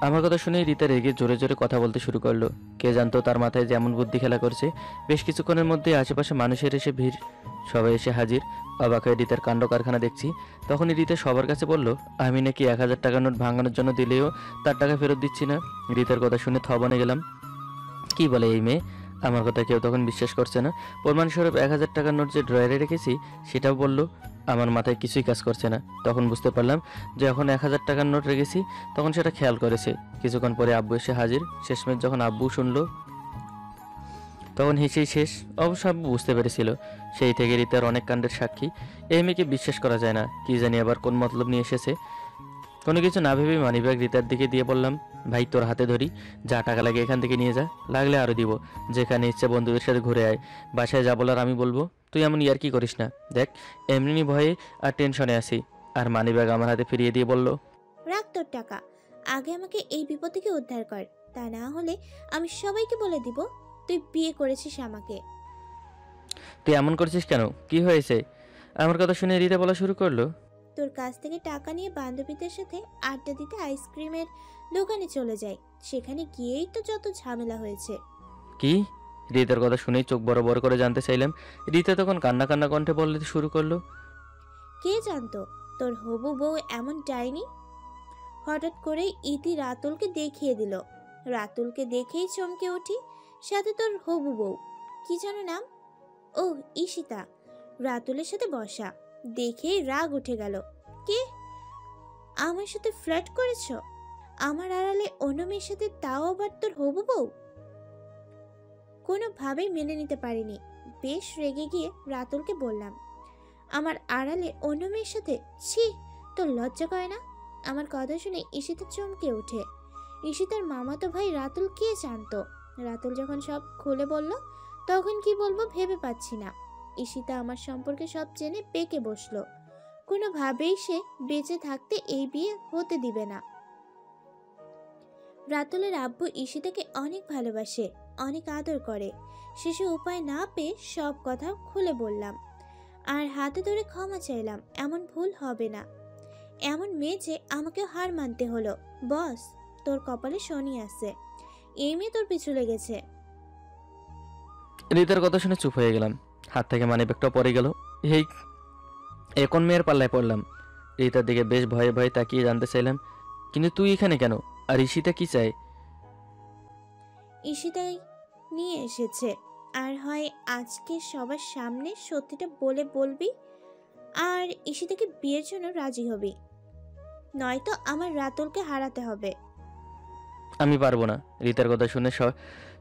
আমার কথা শুনে রিতা রেগে জোরে জোরে কথা বলতে শুরু করলো। কে জানতো তার মাথায় যেমন বুদ্ধি খেলা করছে। বেশ কিছুক্ষণের মধ্যে আশেপাশে মানুষের এসে ভিড়, সবাই এসে হাজির। অবাক হয়ে রিতার কাণ্ড কারখানা দেখছি। তখনই রিতা সবার কাছে বলল, আমি নাকি 1000 টাকার নোট ভাঙানোর জন্য দিলেও তার টাকা ফেরত দিচ্ছি না। রিতার কথা শুনে বনে গেলাম, কি বলে এই মেয়ে? আমার কথা কেউ তখন বিশ্বাস করছে না। প্রমাণস্বরূপ 1000 টাকার নোট যে ড্রয়ারে রেখেছি সেটাও বলল। আমার মাথায় কিছুই কাজ করছে না। তখন বুঝতে পারলাম যে যখন 1000 টাকার নোট রেখেছি তখন সেটা খেয়াল করেছে। কিছুক্ষণ পরে আব্বু এসে হাজির। শেষমেশ যখন আব্বু শুনলো তখন হেসেই শেষ। অবশ্য আব্বু বুঝতে পেরেছিল। সেই থেকে রিতার অনেক কাণ্ডের সাক্ষী। এই মেয়েকে বিশ্বাস করা যায় না, কি জানি আবার কোন মতলব নিয়ে এসেছে। কোনো কিছু না ভেবে মানিব্যাগ রিতার দিকে দিয়ে বললাম, ভাই তোর হাতে ধরি, যা টাকা লাগে এখান থেকে নিয়ে যা, লাগলে আরও দিব। যেখানে ইচ্ছে বন্ধুদের সাথে ঘুরে আয়, বাসায় যা বলার আমি বলবো। তুই এমন ইয়ার কি করিস না। দেখ এমনি ভয়ে আর টেনশনে আসি। আর মানিব্যাগ আমার হাতে ফিরিয়ে দিয়ে বলল, রাখ তোর টাকা, আগে আমাকে এই বিপদ থেকে উদ্ধার কর, তা না হলে আমি সবাইকে বলে দিব তুই বিয়ে করেছিস আমাকে। তুই এমন করছিস কেন? কি হয়েছে? আমার কথা শুনে রিতা বলা শুরু করলো, তোর কাছ থেকে টাকা নিয়ে বান্ধবীদের সাথে আড্ডা দিতে আইসক্রিমের দোকানে চলে যাই। সেখানে গিয়েই তো যত ঝামেলা হয়েছে। কি? রিতার কথা শুনেই চোখ বড় বড় করে জানতে চাইলাম। রিতা তখন কান্না কান্না কণ্ঠে বলতে শুরু করলো, কে জানতো তোর হবু বউ এমন ডাইনি? হঠাৎ করে ইতি রাতুলকে দেখিয়ে দিল। রাতুলকে দেখেই চমকে উঠি। সাথে তোর হবু বউ, কি যেন নাম? ও ঈশিতা, রাতুলের সাথে বসা। দেখেই রাগ উঠে গেল। কে? আমার সাথে ফ্লার্ট করেছ? আমার আড়ালে অন্য মেয়ের সাথে, তাও আবার তোর হবু বউ? কোনোভাবেই মেনে নিতে পারিনি। বেশ রেগে গিয়ে রাতুলকে বললাম, আমার আড়ালে অন্য মেয়ের সাথে? ছি, তোর লজ্জা করে না? আমার কথা শুনে ঈশিতা চমকে ওঠে। ঈশিতার মামাতো ভাই রাতুল কে জানতো? রাতুল যখন সব খুলে বলল তখন কি বলবো ভেবে পাচ্ছি না। ঈশিতা আমার সম্পর্কে সব জেনে পেকে বসলো। কোনোভাবেই সে বেঁচে থাকতে এই বিয়ে হতে দিবে না। রাতুলের আব্বু ঈশিতাকে অনেক ভালোবাসে, অনেক আদর করে। শেষে উপায় না পেয়ে সব কথা খুলে বললাম আর হাতে ধরে ক্ষমা চাইলাম। এমন ভুল হবে না। এমন মেয়ে যে আমাকে হার মানতে হলো। বস, তোর কপালে শনি আছে। এই মেয়ে তোর পিছু লেগেছে। রিতার কথা শুনে চুপ হয়ে গেলাম। হাত থেকে মানিব্যাগটা পড়ে গেল। এই এখন মেয়ের পাল্লায় পড়লাম। রিতার দিকে বেশ ভয়ে ভয়ে তাকিয়ে জানতে চাইলাম, কিন্তু তুই এখানে কেন? আর ঈশিতা কি চায়? ঈশিতাই নিয়ে এসেছে। আর হয় আজকে সবার সামনে সত্যিটা বলে বলবি আর ঈশিতাকে বিয়ের জন্য রাজি হবি, নয়তো আমার রাতুলকে হারাতে হবে। আমি পারবো না। রিতার কথা শুনে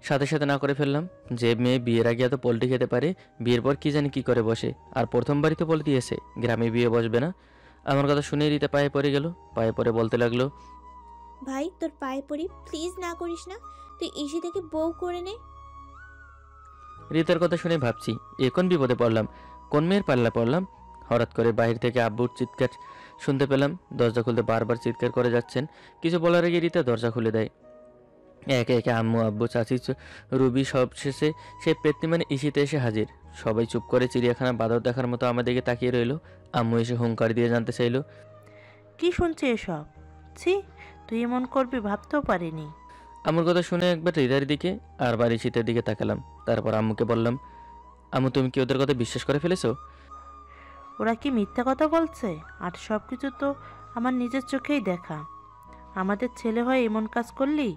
সাথে সাথে না করে ফেললাম। যে মেয়ে বিয়ের আগে এত পোল্ট্রি খেতে পারে, বিয়ের পর কি জানি কি করে বসে। আর প্রথমবারই তো বলে দিয়েছে গ্রামে বিয়ে বসবে না। আমার কথা শুনে রিতা পায়ে পড়ে গেল। পায়ে পড়ে বলতে লাগলো, ভাই তোর পায়ে পড়ি, প্লিজ না করিস না। তুই ঈশিতাকে বউ করে নে। রিতার কথা শুনে ভাবছি এখন বিপদে পড়লাম। কোন মেয়ের পাল্লা পড়লাম? হঠাৎ করে বাইরে থেকে আব্বুর চিৎকার শুনতে পেলাম। দরজা খুলতে বারবার চিৎকার করে যাচ্ছেন। কিছু বলার আগে রিতা দরজা খুলে দেয়। একে একে আম্মু, আব্বু, চাচি, রুবি, সবশেষে সেই পেত্নী ঈশিতে এসে হাজির। সবাই চুপ করে চিড়িয়াখানা বাদর দেখার মতো আমাদেরকে তাকিয়ে রইল। আম্মু এসে হুঙ্কার দিয়ে জানতে চাইলো, কি শুনছি এসব? ছি, তুই এমন করবি ভাবতেও পারিনি। আম্মুর কথা শুনে একবার হৃদয়ের দিকে আর বার ঈশিতের দিকে তাকালাম। তারপর আম্মুকে বললাম, আম্মু তুমি কি ওদের কথা বিশ্বাস করে ফেলেছো? ওরা কি মিথ্যা কথা বলছে? আর সব কিছু তো আমার নিজের চোখেই দেখা। আমাদের ছেলে হয়ে এমন কাজ করলি?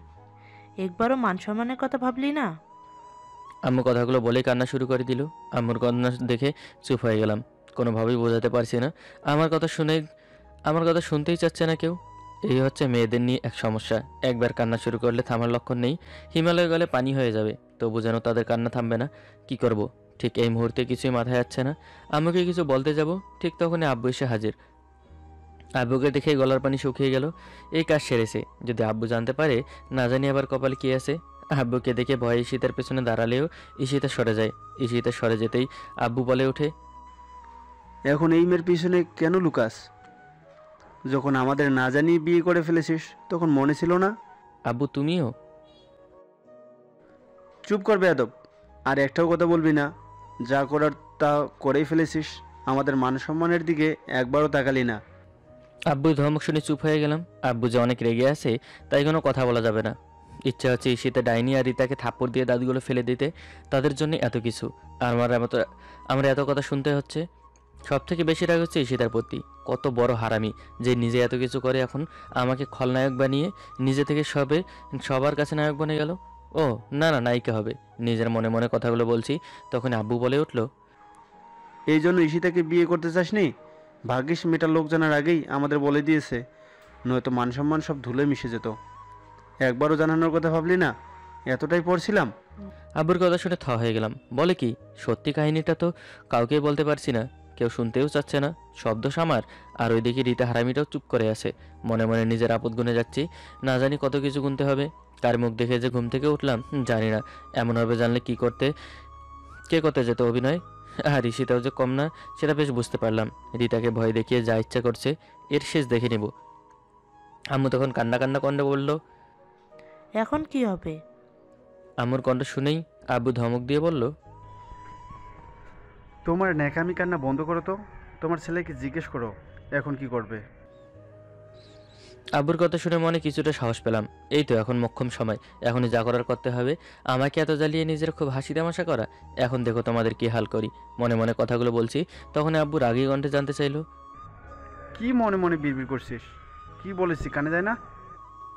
একবারও মান সম্মানের কথা ভাবলি না? আম্মু কথাগুলো বলেই কান্না শুরু করে দিল। আম্মুর কান্না দেখে চুপ হয়ে গেলাম। কোনোভাবেই বোঝাতে পারছি না আমার কথা শুনতেই চাচ্ছে না কেউ। এই হচ্ছে মেয়েদের নিয়ে এক সমস্যা। একবার কান্না শুরু করলে থামার লক্ষণ নেই। হিমালয় গলে পানি হয়ে যাবে, তবু যেন তাদের কান্না থামবে না। কি করব ঠিক এই মুহূর্তে কিছুই মাথায় আসছে না। আম্মুকে কিছু বলতে যাব, ঠিক তখনই আব্বু এসে হাজির। আব্বুকে দেখে গলার পানি শুকিয়ে গেল। এই কাজ সেরেছে। যদি আব্বু জানতে পারে, না জানি আবার কপালে কি আছে। আব্বুকে দেখে ভয়ে ঈশিতার পেছনে দাঁড়ালেও ঈশিতা সরে যায়। ঈশিতা সরে যেতেই আব্বু বলে ওঠে, এখন এই মেয়ের পিছনে কেন লুকাস? যখন আমাদের না জানিয়ে বিয়ে করে ফেলেছিস তখন মনে ছিল না? আব্বু তুমিও? চুপ কর বেয়াদব। আর একটাও কথা বলবি না। যা করার তা করেই ফেলেছিস। আমাদের মান সম্মানের দিকে একবারও তাকালি না। আব্বু ধমক শুনে চুপ হয়ে গেলাম। আব্বু যে অনেক রেগে আছে তাই কোনো কথা বলা যাবে না। ইচ্ছা হচ্ছে ঈশিতা ডাইনি আর রিতাকে থাপ্পড় দিয়ে দাঁতগুলো ফেলে দিতে। তাদের জন্য এত কিছু, আর আমরা এত কথা শুনতে হচ্ছে। সব থেকে বেশি রাগ হচ্ছে ঈশিতার প্রতি। কত বড় হারামি যে নিজে এত কিছু করে, এখন আমাকে খলনায়ক বানিয়ে নিজে থেকে সবার কাছে নায়ক বনে গেল। ও না না, নায়িকা হবে। নিজের মনে মনে কথাগুলো বলছি, তখন আব্বু বলে উঠল, এই জন্য ঈশিতাকে বিয়ে করতে চাসনি? ভাগ্যিস মেয়েটার লোক জানার আগেই আমাদের বলে দিয়েছে, নয়তো মান সম্মান সব ধুলে মিশে যেত। একবারও জানানোর কথা ভাবলি না? এতটাই পড়ছিলাম। আব্বুর কথা শুনে থ হয়ে গেলাম। বলে কি? সত্যি কাহিনীটা তো কাউকেই বলতে পারছি না, কেউ শুনতেও চাচ্ছে না। শব্দ আমার। আর ওইদিকে রিতা হারামিটাও চুপ করে আছে। মনে মনে নিজের আপদ গুনে যাচ্ছি। না জানি কত কিছু গুনতে হবে। কার মুখ দেখে যে ঘুম থেকে উঠলাম জানি না। এমন হবে জানলে কে করতে যেত অভিনয়। আর ঈশিতাও যে কম না সেটা বেশ বুঝতে পারলাম। রিতাকে ভয় দেখিয়ে যা ইচ্ছা করছে, এর শেষ দেখে নেব। আম্মু তখন কান্না কান্না কণ্ঠে বলল, এখন কি হবে? আম্মুর কণ্ঠ শুনেই আব্বু ধমক দিয়ে বলল, তোমার ন্যাকামি কান্না বন্ধ করো তো। তোমার ছেলেকে জিজ্ঞেস করো এখন কি করবে? আব্বুর কথা শুনে মনে কিছুটা সাহস পেলাম। এই তো এখন মোক্ষম সময়, এখনই যা করার করতে হবে। আমাকে এত জ্বালিয়ে নিজের খুব হাসি তামাশা করা, এখন দেখো তোমাদের কি হাল করি। মনে মনে কথাগুলো বলছি, তখন আব্বু রাগী কণ্ঠে জানতে চাইলো, কি মনে মনে বিড়বিড় করছিস? কি বলেছি কানে যায় না?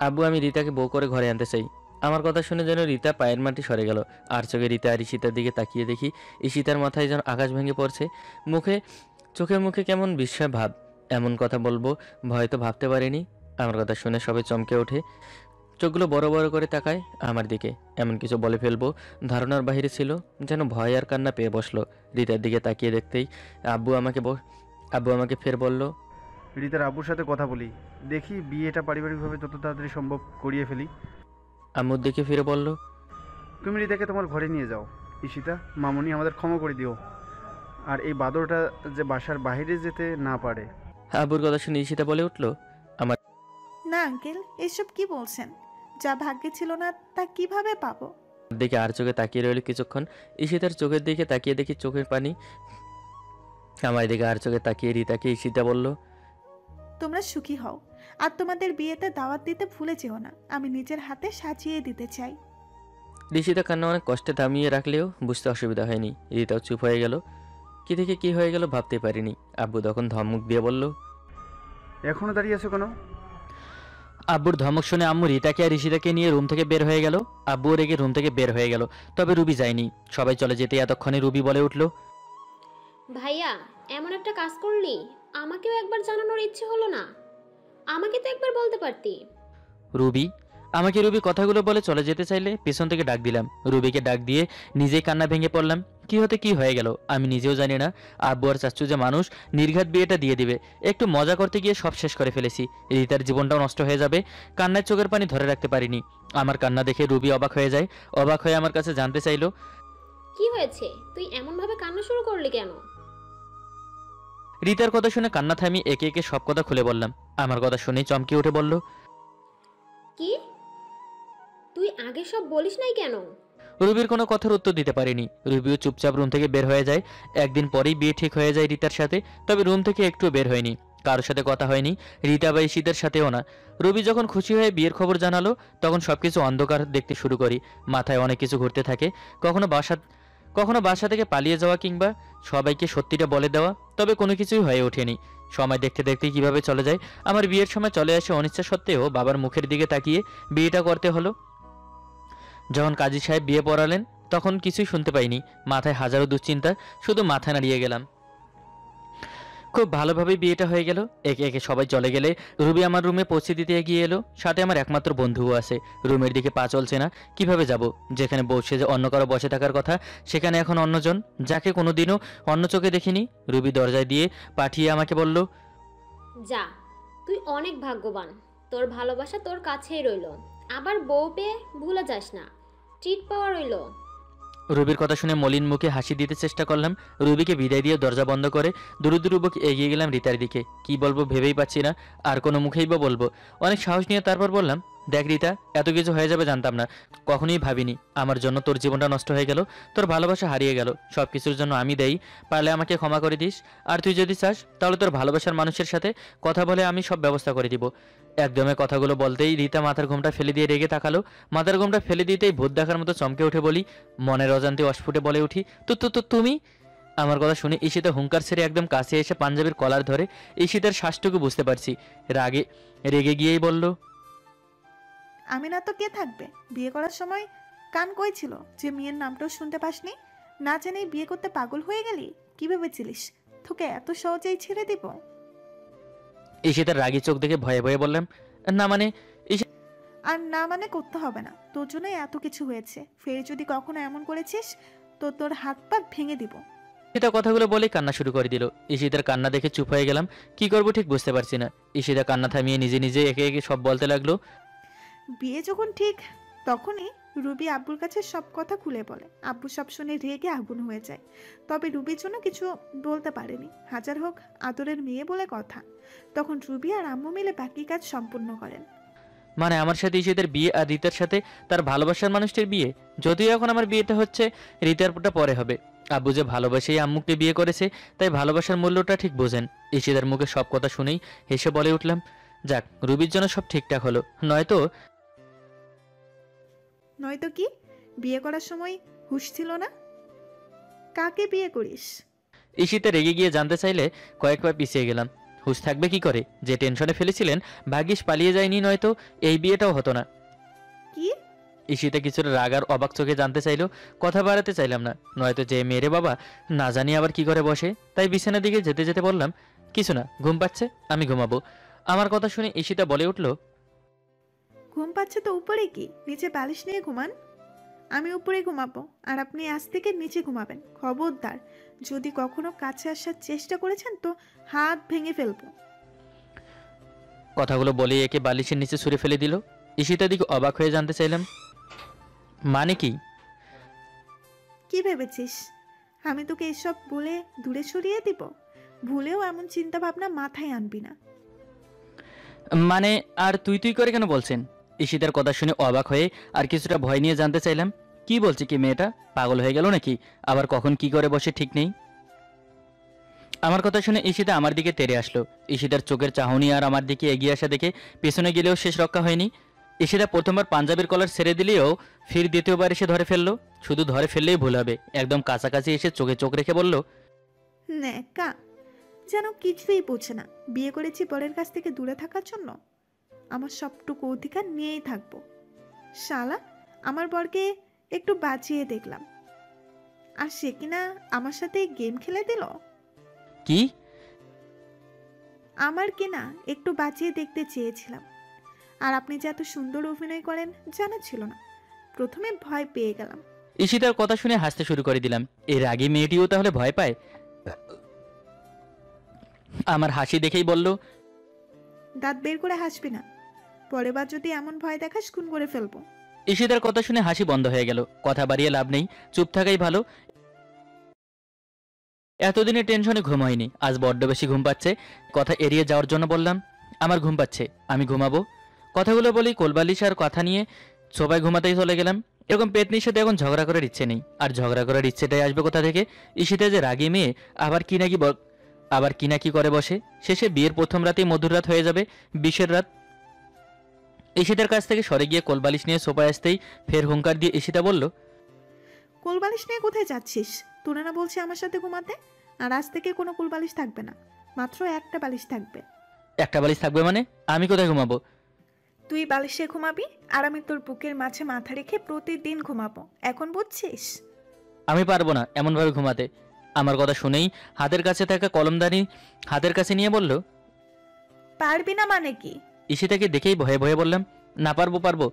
আব্বু আমি রীতাকে বউ করে ঘরে আনতে চাই। আমার কথা শুনে যেন রীতা পায়ের মাটি সরে গেল। আর চোখে রীতা আর ঈশিতার দিকে তাকিয়ে দেখি ঈশিতার মাথায় যেন আকাশ ভেঙে পড়ছে। চোখে মুখে কেমন বিস্ময় ভাব। এমন কথা বলবো ভয় তো ভাবতে পারিনি। আমার কথা শুনে সবাই চমকে ওঠে, চোখগুলো বড় বড় করে তাকায় আমার দিকে। এমন কিছু বলে ফেলবো ধারণার বাইরে ছিল, যেন ভয় আর কান্না পেয়ে বসলো। রীতার দিকে তাকিয়ে দেখতেই আব্বু আমাকে ফের বলল, রীতার আব্বুর সাথে কথা বলি, দেখি বিয়েটা পারিবারিকভাবে যত তাড়াতাড়ি সম্ভব করিয়ে ফেলি। আম্মুর দিকে ফিরে বলল, তুমি রীতাকে তোমার ঘরে নিয়ে যাও। ঈশিতা, মামুনি আমাদের ক্ষমা করে দিও। আর এই বাদরটা যে বাসার বাইরে যেতে না পারে। আব্বুর কথা শুনে ঈশিতা বলে উঠল, না আঙ্কেল, এসব কি বলছেন? যা ভাগ্যে ছিল না তা কিভাবে পাবো? দিকে আর চোখে তাকিয়ে রইল কিছুক্ষণ। ঈশিতার চোখের দিকে তাকিয়ে দেখি চোখের পানি। আমার দিকে আর চোখে তাকিয়ে রীতাকে ঈশিতা বলল, তোমরা সুখী হও, আর তোমাদের বিয়েতে দাওয়াত দিতে ভুলে যেও না। আমি নিজের হাতে সাজিয়ে দিতে চাই। ঈশিতা কান্না অনেক কষ্টে থামিয়ে রাখলেও বুঝতে অসুবিধা হয়নি। রীতাও চুপ হয়ে গেল। কি থেকে কি হয়ে গেল ভাবতে পারিনি। আব্বু তখন ধমক দিয়ে বলল, এখনো দাঁড়িয়ে আছো কেন? আব্বুর ধমক শুনে আম্মু রীতাকে আর ঈশিতাকে নিয়ে রুম থেকে বের হয়ে গেল। আব্বুও রেগে রুম থেকে বের হয়ে গেল। তবে রুবি যায়নি। সবাই চলে যেতে এতক্ষণে রুবি বলে উঠল, ভাইয়া এমন একটা কাজ করলি, আমাকেও একবার জানানোর ইচ্ছে হলো না? আমাকে তো একবার বলতে পারতি। রুবি কথাগুলো বলে চলে যেতে চাইলে পেছন থেকে ডাক দিলাম। রুবিকে ডাক দিয়ে নিজেই কান্না ভেঙে পড়লাম। কি হতে কি হয়ে গেল আমি নিজেও জানি না। আব্বু আর চাচ্চু যে মানুষ, নির্ঘাত বিয়েটা দিয়ে দিবে। একটু মজা করতে গিয়ে সব শেষ করে ফেলেছি। রীতার জীবনটাও নষ্ট হয়ে যাবে। কান্নায় চোখের পানি ধরে রাখতে পারিনি। আমার কান্না দেখে রুবি অবাক হয়ে যায়। অবাক হয়ে আমার কাছে জানতে চাইলো, কি হয়েছে? তুই এমন ভাবে কান্না শুরু করলি কেন? রীতার কথা শুনে কান্না থামিয়ে একে একে সব কথা খুলে বললাম। আমার কথা শুনেই চমকে উঠে বলল, কি? তুই আগে সব বলিস নাই কেন? রুবির কোনো কথার উত্তর দিতে পারিনি। রুবিও চুপচাপ রুম থেকে বের হয়ে যায়। একদিন পরেই বিয়ে ঠিক হয়ে যায় রীতার সাথে। তবে রুম থেকে একটু বের হয়নি, কারোর সাথে কথা হয়নি, রীতা বা ঈশিতার সাথেও না। রুবি যখন খুশি হয়ে বিয়ের খবর জানালো, তখন সবকিছু অন্ধকার দেখতে শুরু করি। মাথায় অনেক কিছু ঘুরতে থাকে। কখনো বাসা থেকে পালিয়ে যাওয়া, কিংবা সবাইকে সত্যিটা বলে দেওয়া। তবে কোনো কিছুই হয়ে ওঠেনি। সময় দেখতে দেখতে কিভাবে চলে যায়। আমার বিয়ের সময় চলে আসে অনিচ্ছা সত্ত্বেও বাবার মুখের দিকে তাকিয়ে বিয়েটা করতে হলো। যখন কাজী সাহেব বিয়ে পড়ালেন, তখন কিছুই শুনতে পাইনি। মাথায় হাজারো দুশ্চিন্তা, শুধু মাথা নাড়িয়ে গেলাম। খুব ভালোভাবে বিয়েটা হয়ে গেল। একে একে সবাই চলে গেলে রুবি আমার রুমে পৌঁছে দিতে এগিয়ে এলো। সাথে আমার একমাত্র বন্ধুও আছে। রুমের দিকে পা চলছে না। কিভাবে যাব? যেখানে বসে যে অন্য কারো বসে থাকার কথা, সেখানে এখন অন্যজন, যাকে কোনোদিনও অন্য চোখে দেখিনি। রুবি দরজায় দিয়ে পাঠিয়ে আমাকে বলল, যা, তুই অনেক ভাগ্যবান। তোর ভালোবাসা তোর কাছেই রইল। আবার বউ পেয়ে ভুলে যাস না, ট্রিট পাওয়া রইল। রুবির কথা শুনে মলিন মুখে হাসি দিতে চেষ্টা করলাম। রুবিকে বিদায় দিয়ে দরজা বন্ধ করে দ্রুত এগিয়ে গেলাম রীতার দিকে। কি বলবো ভেবেই পাচ্ছি না। আর কোনো মুখেই বা বলবো। অনেক সাহস নিয়ে তারপর বললাম, দেখ রীতা, এত কিছু হয়ে যাবে জানতাম না। কখনোই ভাবিনি আমার জন্য তোর জীবনটা নষ্ট হয়ে গেল, তোর ভালোবাসা হারিয়ে গেল। সব কিছুর জন্য আমি দেই। পারলে আমাকে ক্ষমা করে দিস। আর তুই যদি চাস তাহলে তোর ভালোবাসার মানুষের সাথে কথা বলে আমি সব ব্যবস্থা করে দিব। একদমে কথাগুলো বলতেই রীতা মাথার ঘোমটা ফেলে দিয়ে রেগে তাকালো। মাথার ঘোমটা ফেলে দিতেই ভূত দেখার মতো চমকে উঠে বলি, মনের অজান্তে অস্ফুটে বলে উঠি, তুমি? আমার কথা শুনে ঈশিতা হুঙ্কার ছেড়ে একদম কাছে এসে পাঞ্জাবির কলার ধরে। ঈশিতার শ্বাসটুকু বুঝতে পারছি। রেগে গিয়েই বলল, আমি না তো কে থাকবে? বিয়ে করার সময় কান কই ছিল যে মেয়ের নামটাও শুনতে পাসনি? না জেনেই বিয়ে করতে পাগল হয়ে গেলি? কি ভেবেছিলিস তোকে এত সহজেই ছেড়ে দিব? ঈশিতার রাগী চোখ দেখে ভয়ে ভয়ে বললাম, না মানে। আর না মানে করতে হবে না, তোর জন্যই এত কিছু হয়েছে। ফের যদি কখনো এমন করেছিস তো তোর হাত পা ভেঙে দিব। ঈশিতা কথাগুলো বলে কান্না শুরু করে দিল। ঈশিতার কান্না দেখে চুপ হয়ে গেলাম। কি করবো ঠিক বুঝতে পারছি না। ঈশিতা কান্না থামিয়ে নিজে নিজে একে একে সব বলতে লাগলো। বিয়ে যখন ঠিক, তখনই রুবি আব্বুর কাছে সব কথা খুলে বলে। আব্বু সব শুনে রেগে আগুন হয়ে যায়। তবে রুবির জন্য কিছু বলতে পারেনি। হাজার হোক আদরের মেয়ে বলে কথা। তখন রুবি আর আম্মু মিলে বাকি কাজ সম্পূর্ণ করেন। মানে আমার সাথে ঈশিতার বিয়ে আর রীতার সাথে তার ভালোবাসার মানুষটির বিয়ে। যদিও এখন আমার বিয়েটা হচ্ছে, রীতারটা পরে হবে। আব্বু যে ভালোবাসেই আম্মুকে বিয়ে করেছে, তাই ভালোবাসার মূল্যটা ঠিক বোঝেন। ঈশিতার মুখে সব কথা শুনেই হেসে বলে উঠলাম, যাক, রুবির জন্য সব ঠিকঠাক হলো, নয়তো। নয়তো কি? বিয়ে করার সময় হুঁশ ছিল না? কাকে বিয়ে করিস? ঈশিতা রেগে গিয়ে জানতে চাইলে কয়েকবার পিছিয়ে গেলাম। হুঁশ থাকবে কি করে? যে টেনশনে ফেলেছিলেন ভাগ্যিস পালিয়ে যায়নি, নয়তো এই বিয়েটাও হতো না। কি? ঈশিতা কিছুটা রাগ আর অবাক চোখে জানতে চাইলো। কথা বাড়াতে চাইলাম না, নয়তো যে মেয়েরে বাবা না জানি আবার কি করে বসে। তাই বিছানার দিকে যেতে যেতে বললাম, কিছু না, ঘুম পাচ্ছে, আমি ঘুমাবো। আমার কথা শুনে ঈশিতা বলে উঠল, ঘুম পাচ্ছে তো উপরে কি, নিচে বালিশ নিয়ে ঘুমান। আমি উপরে ঘুমাবো আর আপনি আজ থেকে নিচে ঘুমাবেন। খবরদার, যদি কখনো কাছে আসার চেষ্টা করেছেন তো হাত ভেঙে ফেলবো। কথাগুলো বলে একে বালিশের নিচে ছুঁড়ে ফেলে দিল। ঈশিতার দিকে অবাক হয়ে জানতে চাইলাম, মানে কি? কি ভেবেছিস আমি তোকে এসব বলে দূরে সরিয়ে দিব? ভুলেও এমন চিন্তা ভাবনা মাথায় আনবি না। মানে আর তুই তুই করে কেন বলছেন? ঈশিতার কথা শুনে অবাক হয়ে আর কিছুটা ভয় নিয়ে জানতে চাইলাম, কি বলছে কি মেয়েটা? পাগল হয়ে গেল নাকি? আবার কখন কি করে বসে ঠিক নেই। আমার কথা শুনে ঈশিতা আমার দিকে তেড়ে আসলো। ঈশিতার চোখের চাহনি আর আমার দিকে এগিয়ে আসা দেখে পেছনে গেলেও শেষ রক্ষা হয়নি। ঈশিতা প্রথমবার পাঞ্জাবির কলার ছেড়ে দিলেও ফির দ্বিতীয়বার এসে ধরে ফেললো। শুধু ধরে ফেললেই ভুল হবে, একদম কাছাকাছি এসে চোখে চোখ রেখে বলল, ন্যাকা, যেন কিছুই বোঝে না। বিয়ে করেছি বরের কাছ থেকে দূরে থাকার জন্য। আমার সবটুকু অধিকার নিয়েই থাকবো। শালা, আমার বরকে একটু বাঁচিয়ে দেখলাম, আর সে কিনা আমার সাথে গেম খেলে দিল। কি? আমার কিনা একটু বাঁচিয়ে দেখতে চেয়েছিলাম, আর আপনি যে এত সুন্দর অভিনয় করেন জানা ছিল না। প্রথমে ভয় পেয়ে গেলাম। ঈশিতার কথা শুনে হাসতে শুরু করে দিলাম। এর আগে মেয়েটিও তাহলে ভয় পায়? আমার হাসি দেখেই বলল, দাঁত বের করে হাসবি না, পরের বার যদি এমন ভয় দেখাস খুন করে ফেলবো। ঈশিতার কথা শুনে হাসি বন্ধ হয়ে গেল। কথা বাড়িয়ে লাভ নেই, চুপ থাকাই ভালো। এতদিনে টেনশনে ঘুম হয়নি, আজ বড্ড বেশি ঘুম পাচ্ছে। কথা এড়িয়ে যাওয়ার জন্য বললাম, আমার ঘুম পাচ্ছে, আমি ঘুমাবো। কথাগুলো বলেই কোলবালিশ আর কথা নিয়ে সোফায় ঘুমাতেই চলে গেলাম। এরকম পেতনির সাথে এখন ঝগড়া করার ইচ্ছে নেই। আর ঝগড়া করার ইচ্ছেটাই আসবে কোথা থেকে? ঈশিতা যে রাগী মেয়ে, আবার কি না কি করে বসে। শেষে বিয়ের প্রথম রাতেই মধুর রাত হয়ে যাবে, বিশের রাত। ঈশিতার কাছ থেকে সরে গিয়ে কোলবালিশ নিয়ে সোফায় আসতেই ফের হুঙ্কার দিয়ে ঈশিতা বলল, কোলবালিশ নিয়ে কোথায় যাচ্ছিস? তোরা না বলছি আমার সাথে ঘুমাতে? আর আজ থেকে কোনো কোলবালিশ থাকবে না, মাত্র একটা বালিশ থাকবে। একটা বালিশ থাকবে মানে? আমি কোথায় ঘুমাবো? তুই বালিশে ঘুমাবি আর আমি তোর বুকের মাঝে মাথা রেখে প্রতিদিন ঘুমাবো, এখন বুঝছিস? আমি পারবো না এমনভাবে ঘুমাতে। আমার কথা শুনেই হাতের কাছে থাকা কলমদানি হাতের কাছে নিয়ে বলল, পারবি না মানে কি? ঈশিতাকে দেখেই ভয়ে ভয়ে বললাম, না, পারবো।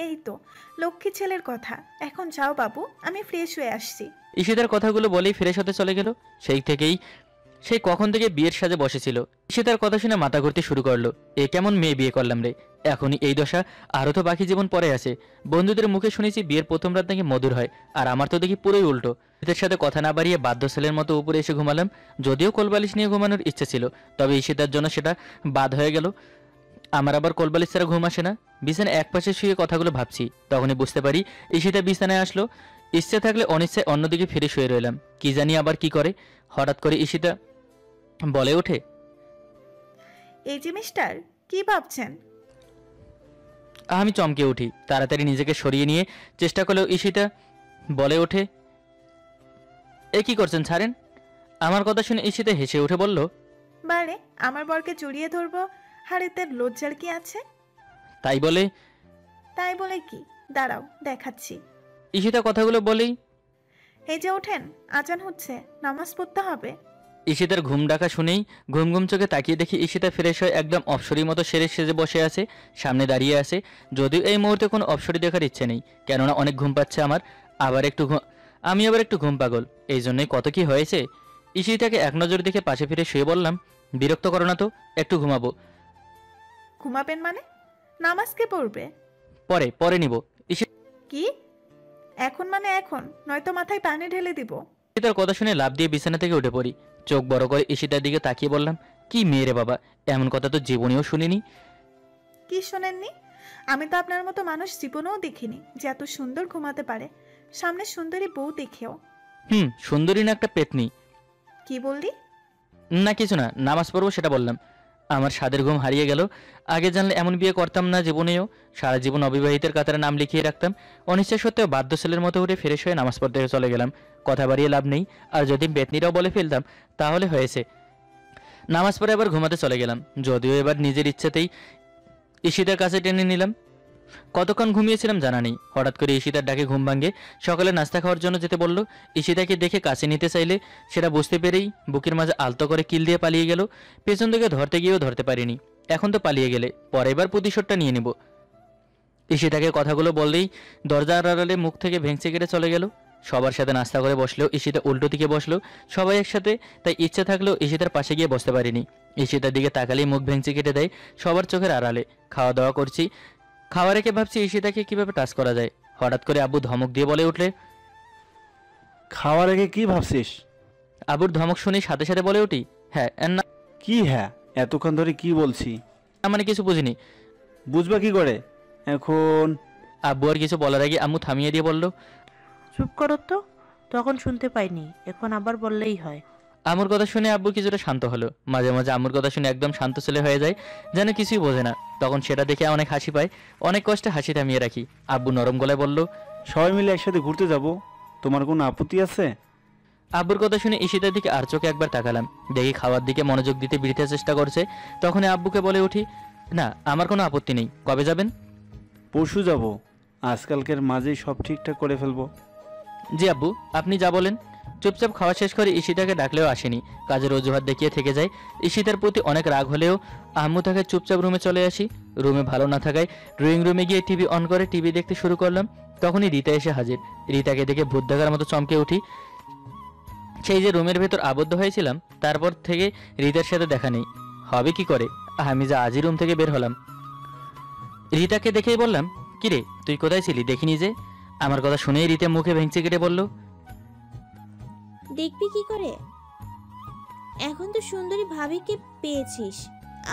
এই তো লক্ষ্মী ছেলের কথা। এখন যাও বাবু, আমি ফ্রেশ হয়ে আসছি। ঈশিতার কথাগুলো বলেই ফ্রেশ হতে চলে গেল। সেই কখন থেকে বিয়ের সাজে বসেছিল। ঈশিতার কথা শুনে মাথা ঘুরতে শুরু করলো। এ কেমন মেয়ে বিয়ে করলাম রে! এখনই এই দশা, আরও তো বাকি জীবন পরে আছে। বন্ধুদের মুখে শুনেছি বিয়ের প্রথম রাত নাকি মধুর হয়, আর আমার তো দেখি পুরোই উল্টো। ঈশিতার সাথে কথা না বাড়িয়ে বাধ্য ছেলের মতো উপরে এসে ঘুমালাম। যদিও কোলবালিশ নিয়ে ঘুমানোর ইচ্ছে ছিল, তবে ঈশিতার জন্য সেটা বাদ হয়ে গেল। আমার আবার কোলবালিশ ছাড়া ঘুম আসে না। বিছানায় একপাশে শুয়ে কথাগুলো ভাবছি, তখনই বুঝতে পারি ঈশিতা বিছানায় আসলো। ইচ্ছে থাকলে অনিচ্ছায় অন্যদিকে ফিরে শুয়ে রইলাম। কি জানি আবার কি করে। হঠাৎ করে ঈশিতা বলে ওঠে, এই যে মিস্টার, কি ভাবছেন? আমি চমকে উঠি। তাড়াতাড়ি নিজেকে সরিয়ে নিয়ে চেষ্টা করলেও ঈশিতা বলে ওঠে, এ কি করছেন, ছাড়েন। আমার কথা শুনে ঈশিতা হেসে উঠে বলল, বারে, আমার বরকে জড়িয়ে ধরবো, হাড়িতে লজ্জার কি আছে? তাই বলে কি? দাঁড়াও দেখাচ্ছি। ঈশিতা কথাগুলো বলেই এই যে ওঠেন, আজান হচ্ছে, নামাজ পড়তে হবে। ঈশিতার ঘুম ডাকা শুনেই ঘুম ঘুম চোখে তাকিয়ে দেখি ঈশিতা ফ্রেশ হয়ে একদম অপসরীর মতো সেজে বসে আছে, সামনে দাঁড়িয়ে আছে। যদিও এই মুহূর্তে কোনো অপসরী দেখার ইচ্ছে নেই, কেননা অনেক ঘুম পাচ্ছে আমার। আমি আবার একটু ঘুম পাগল, এই জন্যই কত কি হয়েছে। ঈশিতাকে এক নজর দেখে পাশে ফিরে শুয়ে বললাম, বিরক্ত করো না তো, একটু ঘুমাবো। ঘুমাবেন মানে? নামাজ কে পড়বে? পরে নিব। কি? এখন মানে এখন, নয়তো মাথায় পানি ঢেলে দিব। ঈশিতার কথা শুনে লাফ দিয়ে বিছানা থেকে উঠে পড়ি। চোখ বড় করে ঈশিতার দিকে তাকিয়ে বললাম, কি মেয়ে রে বাবা, এমন কথা তো জীবনেও শুনিনি। কি শোনেননি? আমি তো আপনার মতো মানুষ জীবনেও দেখিনি যে এত সুন্দর ঘুমাতে পারে, সামনে সুন্দরী বউ দেখেও। সুন্দরী না একটা পেতনি। কি বললি? না কিছু না, নামাজ পড়বো সেটা বললাম। আমার স্বাদের ঘুম হারিয়ে গেল। আগে জানলে এমন বিয়ে করতাম না জীবনেও। সারা জীবন অবিবাহিতের কাতারে নাম লিখিয়ে রাখতাম। অনিচ্ছা সত্ত্বেও বাধ্য ছেলের মতো উঠে ফ্রেশ হয়ে নামাজ পড়তে চলে গেলাম। কথা বাড়িয়ে লাভ নেই। আর যদি পেতনিটাও বলে ফেলতাম তাহলে হয়েছে। নামাজ পড়ে আবার ঘুমাতে চলে গেলাম, যদিও এবার নিজের ইচ্ছেতেই ঈশিতার কাছে টেনে নিলাম। কতক্ষণ ঘুমিয়েছিলাম জানা নেই। হঠাৎ করে ঈশিতার ডাকে ঘুম ভাঙে। সকালে নাস্তা খাওয়ার জন্য যেতে বলল। ঈশিতাকে দেখে কাছে নিতে চাইলে সেটা বুঝতে পেরেই বুকের মাঝে আলতো করে কিল দিয়ে পালিয়ে গেল। পেছন থেকে ধরতে গিয়েও ধরতে পারিনি। এখন তো পালিয়ে গেলে পরে এবার প্রতিশোধটা নিয়ে নেব। ঈশিতাকে কথাগুলো বললেই দরজার আড়ালে মুখ থেকে ভেঙচি কেটে চলে গেল। সবার সাথে নাস্তা করে বসলেও ঈশিতা উল্টো দিকে বসলো। সবাই একসাথে, তাই ইচ্ছে থাকলেও ঈশিতার পাশে গিয়ে বসতে পারিনি। ঈশিতার দিকে তাকালেই মুখ ভেঙচি কেটে দেয় সবার চোখের আড়ালে। খাওয়া দাওয়া করছি, খাওয়া রেখে ভাবছি ঈশিতাকে কিভাবে টাচ করা যায়। হঠাৎ করে আব্বু ধমক দিয়ে বলে উঠলে, খাওয়ার আগে কি ভাবছিস? আব্বুর ধমক শুনে সাথে সাথে বলে উঠি, হ্যাঁ না কি হ্যাঁ? এতক্ষণ ধরে কি বলছি? মানে কিছু বুঝিনি। বুঝবা কি করে এখন? আব্বু আর কিছু বলার আগে আম্মু থামিয়ে দিয়ে বলল, চুপ করো তো, তখন শুনতে পাইনি, এখন আবার বললেই হয়। আম্মুর কথা শুনে আব্বু কিছুটা শান্ত হলো। মাঝে মাঝে আম্মুর কথা শুনে একদম শান্ত ছেলে হয়ে যায়, যেন কিছুই বোঝে না। তখন সেটা দেখে অনেক হাসি পায়। অনেক কষ্টে হাসি থামিয়ে রাখি। আব্বু নরম গলায় বলল, সবাই মিলে একসাথে ঘুরতে যাব, তোমার কোনো আপত্তি আছে? আব্বুর কথা শুনে ঈশিতার দিকে আর চোখে একবার তাকালাম। দেখি খাওয়ার দিকে মনোযোগ দিতে বিড়িতে চেষ্টা করছে। তখনই আব্বুকে বলে উঠি, না আমার কোনো আপত্তি নেই। কবে যাবেন? পরশু যাব, আজকালকের মাঝেই সব ঠিকঠাক করে ফেলবো। জি আব্বু, আপনি যা বলেন। চুপচাপ খাওয়া শেষ করে ঈশিতাকে ডাকলেও আসেনি, কাজের অজুহাত দেখিয়ে থেকে যায়। ঈশিতার প্রতি অনেক রাগ হলেও আম্মু তাকে চুপচাপ রুমে চলে আসি। রুমে ভালো না থাকায় ড্রয়িং রুমে গিয়ে টিভি অন করে টিভি দেখতে শুরু করলাম। তখনই রীতা এসে হাজির। রীতাকে দেখে ভূত দেখার মতো চমকে উঠি। সেই যে রুমের ভেতর আবদ্ধ হয়েছিলাম, তারপর থেকে রীতার সাথে দেখা নেই। হবে কি করে, আমি যা আজই রুম থেকে বের হলাম। রীতাকে দেখেই বললাম, কিরে তুই কোথায় ছিলি, দেখিনি যে। আমার কথা শুনেই রীতা মুখে ভেঙচি কেটে বলল, দেখবি কি করে? এখন তো সুন্দরী ভাবিকে পেয়েছিস,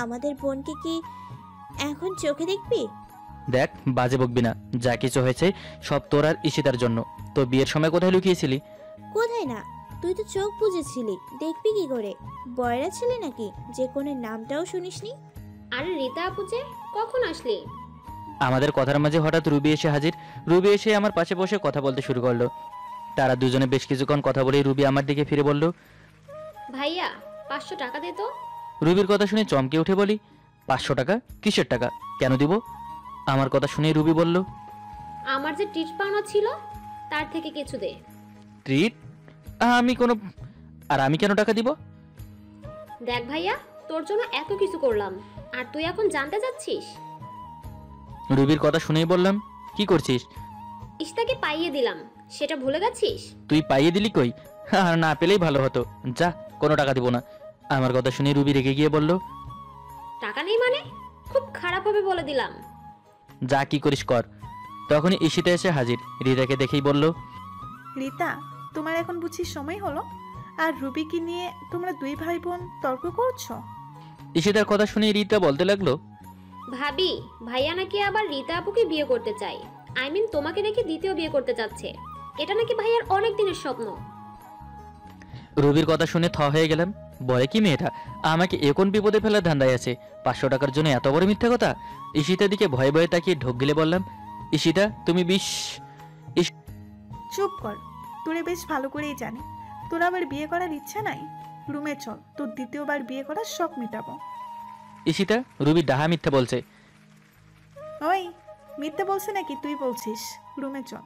আমাদের বোনকে কি এখন চোখে দেখবি? দেখ বাজে বকবি না, যা কিছু হয়েছে সব তোর আর ঈশিতার জন্য। তো বিয়ের সময় কোথায় লুকিয়েছিলি? কোথায় না, তুই তো চোখ বুঝেছিলি, দেখবি কি করে? বয়রা ছেলে নাকি যে কোনো নামটাও শুনিসনি? আরে রীতা আপু যে, কখন আসলি? আমাদের কথার মাঝে হঠাৎ রুবি এসে হাজির। রুবি এসে আমার পাশে বসে কথা বলতে শুরু করলো। তারা দুজনে বেশ কিছুক্ষণ কথা বলেই রুবি আমার দিকে ফিরে বলল, ভাইয়া 500 টাকা দে তো। রুবির কথা শুনে চমকে উঠে বলি, 500 টাকা? কিসের টাকা, কেন দিব? আমার কথা শুনে রুবি বলল, আমার যে টিট পাওনা ছিল তার থেকে কিছু দে। ট্রিট? আমি কেন টাকা দিব? দেখ ভাইয়া, তোর জন্য এত কিছু করলাম আর তুই এখন জানতে যাচ্ছিস? রুবির কথা শুনেই বললাম, কি করছিস? ইশতাকে পাইয়ে দিলাম, সেটা ভুলে গেছিস? তুই পাইয়ে দিলি কই? আর না পেলেই ভালো হতো, যা কোনো টাকা দিব না। আমার কথা শুনে রুবি রেগে গিয়ে বলল, টাকা নেই মানে? খুব খারাপ হবে বলে দিলাম। যা কি করিস কর। তখনই ঈশিতা এসে হাজির। রীতাকে দেখেই বলল, রীতা, তোমার এখন বুঝি সময় হলো? আর রুবিকে নিয়ে তোমরা দুই ভাই বোন তর্ক করছো? ঈশিতার কথা শুনে রীতা বলতে লাগলো, ভাবি, ভাইয়া নাকি আবার রীতা আপুকে বিয়ে করতে চাই। আই মিন তোমাকে নাকি দ্বিতীয় বিয়ে করতে চাচ্ছে। এটা নাকি ভাইয়ার অনেক দিনের স্বপ্ন। রুবির কথা শুনে থ হয়ে গেলাম। বলে কি মেয়েটা, আমাকে এখন বিপদে ফেলার ধান্দায় আছে? 500 টাকার জন্য এত বড় মিথ্যা কথা? ঈশিতার দিকে ভয়ে ভয়ে তাকিয়ে ঢোক গিলে বললাম, ঈশিতা তুমি চুপ কর, তোরে বেশ ভালো করেই জানি তোর আবার বিয়ে করার ইচ্ছা নাই। রুমে চল, তোর দ্বিতীয়বার বিয়ে করার শখ মেটাবো। ঈশিতা, রুবি ডাহা মিথ্যা বলছে। ওই মিথ্যে বলছে নাকি তুই বলছিস? রুমে চল।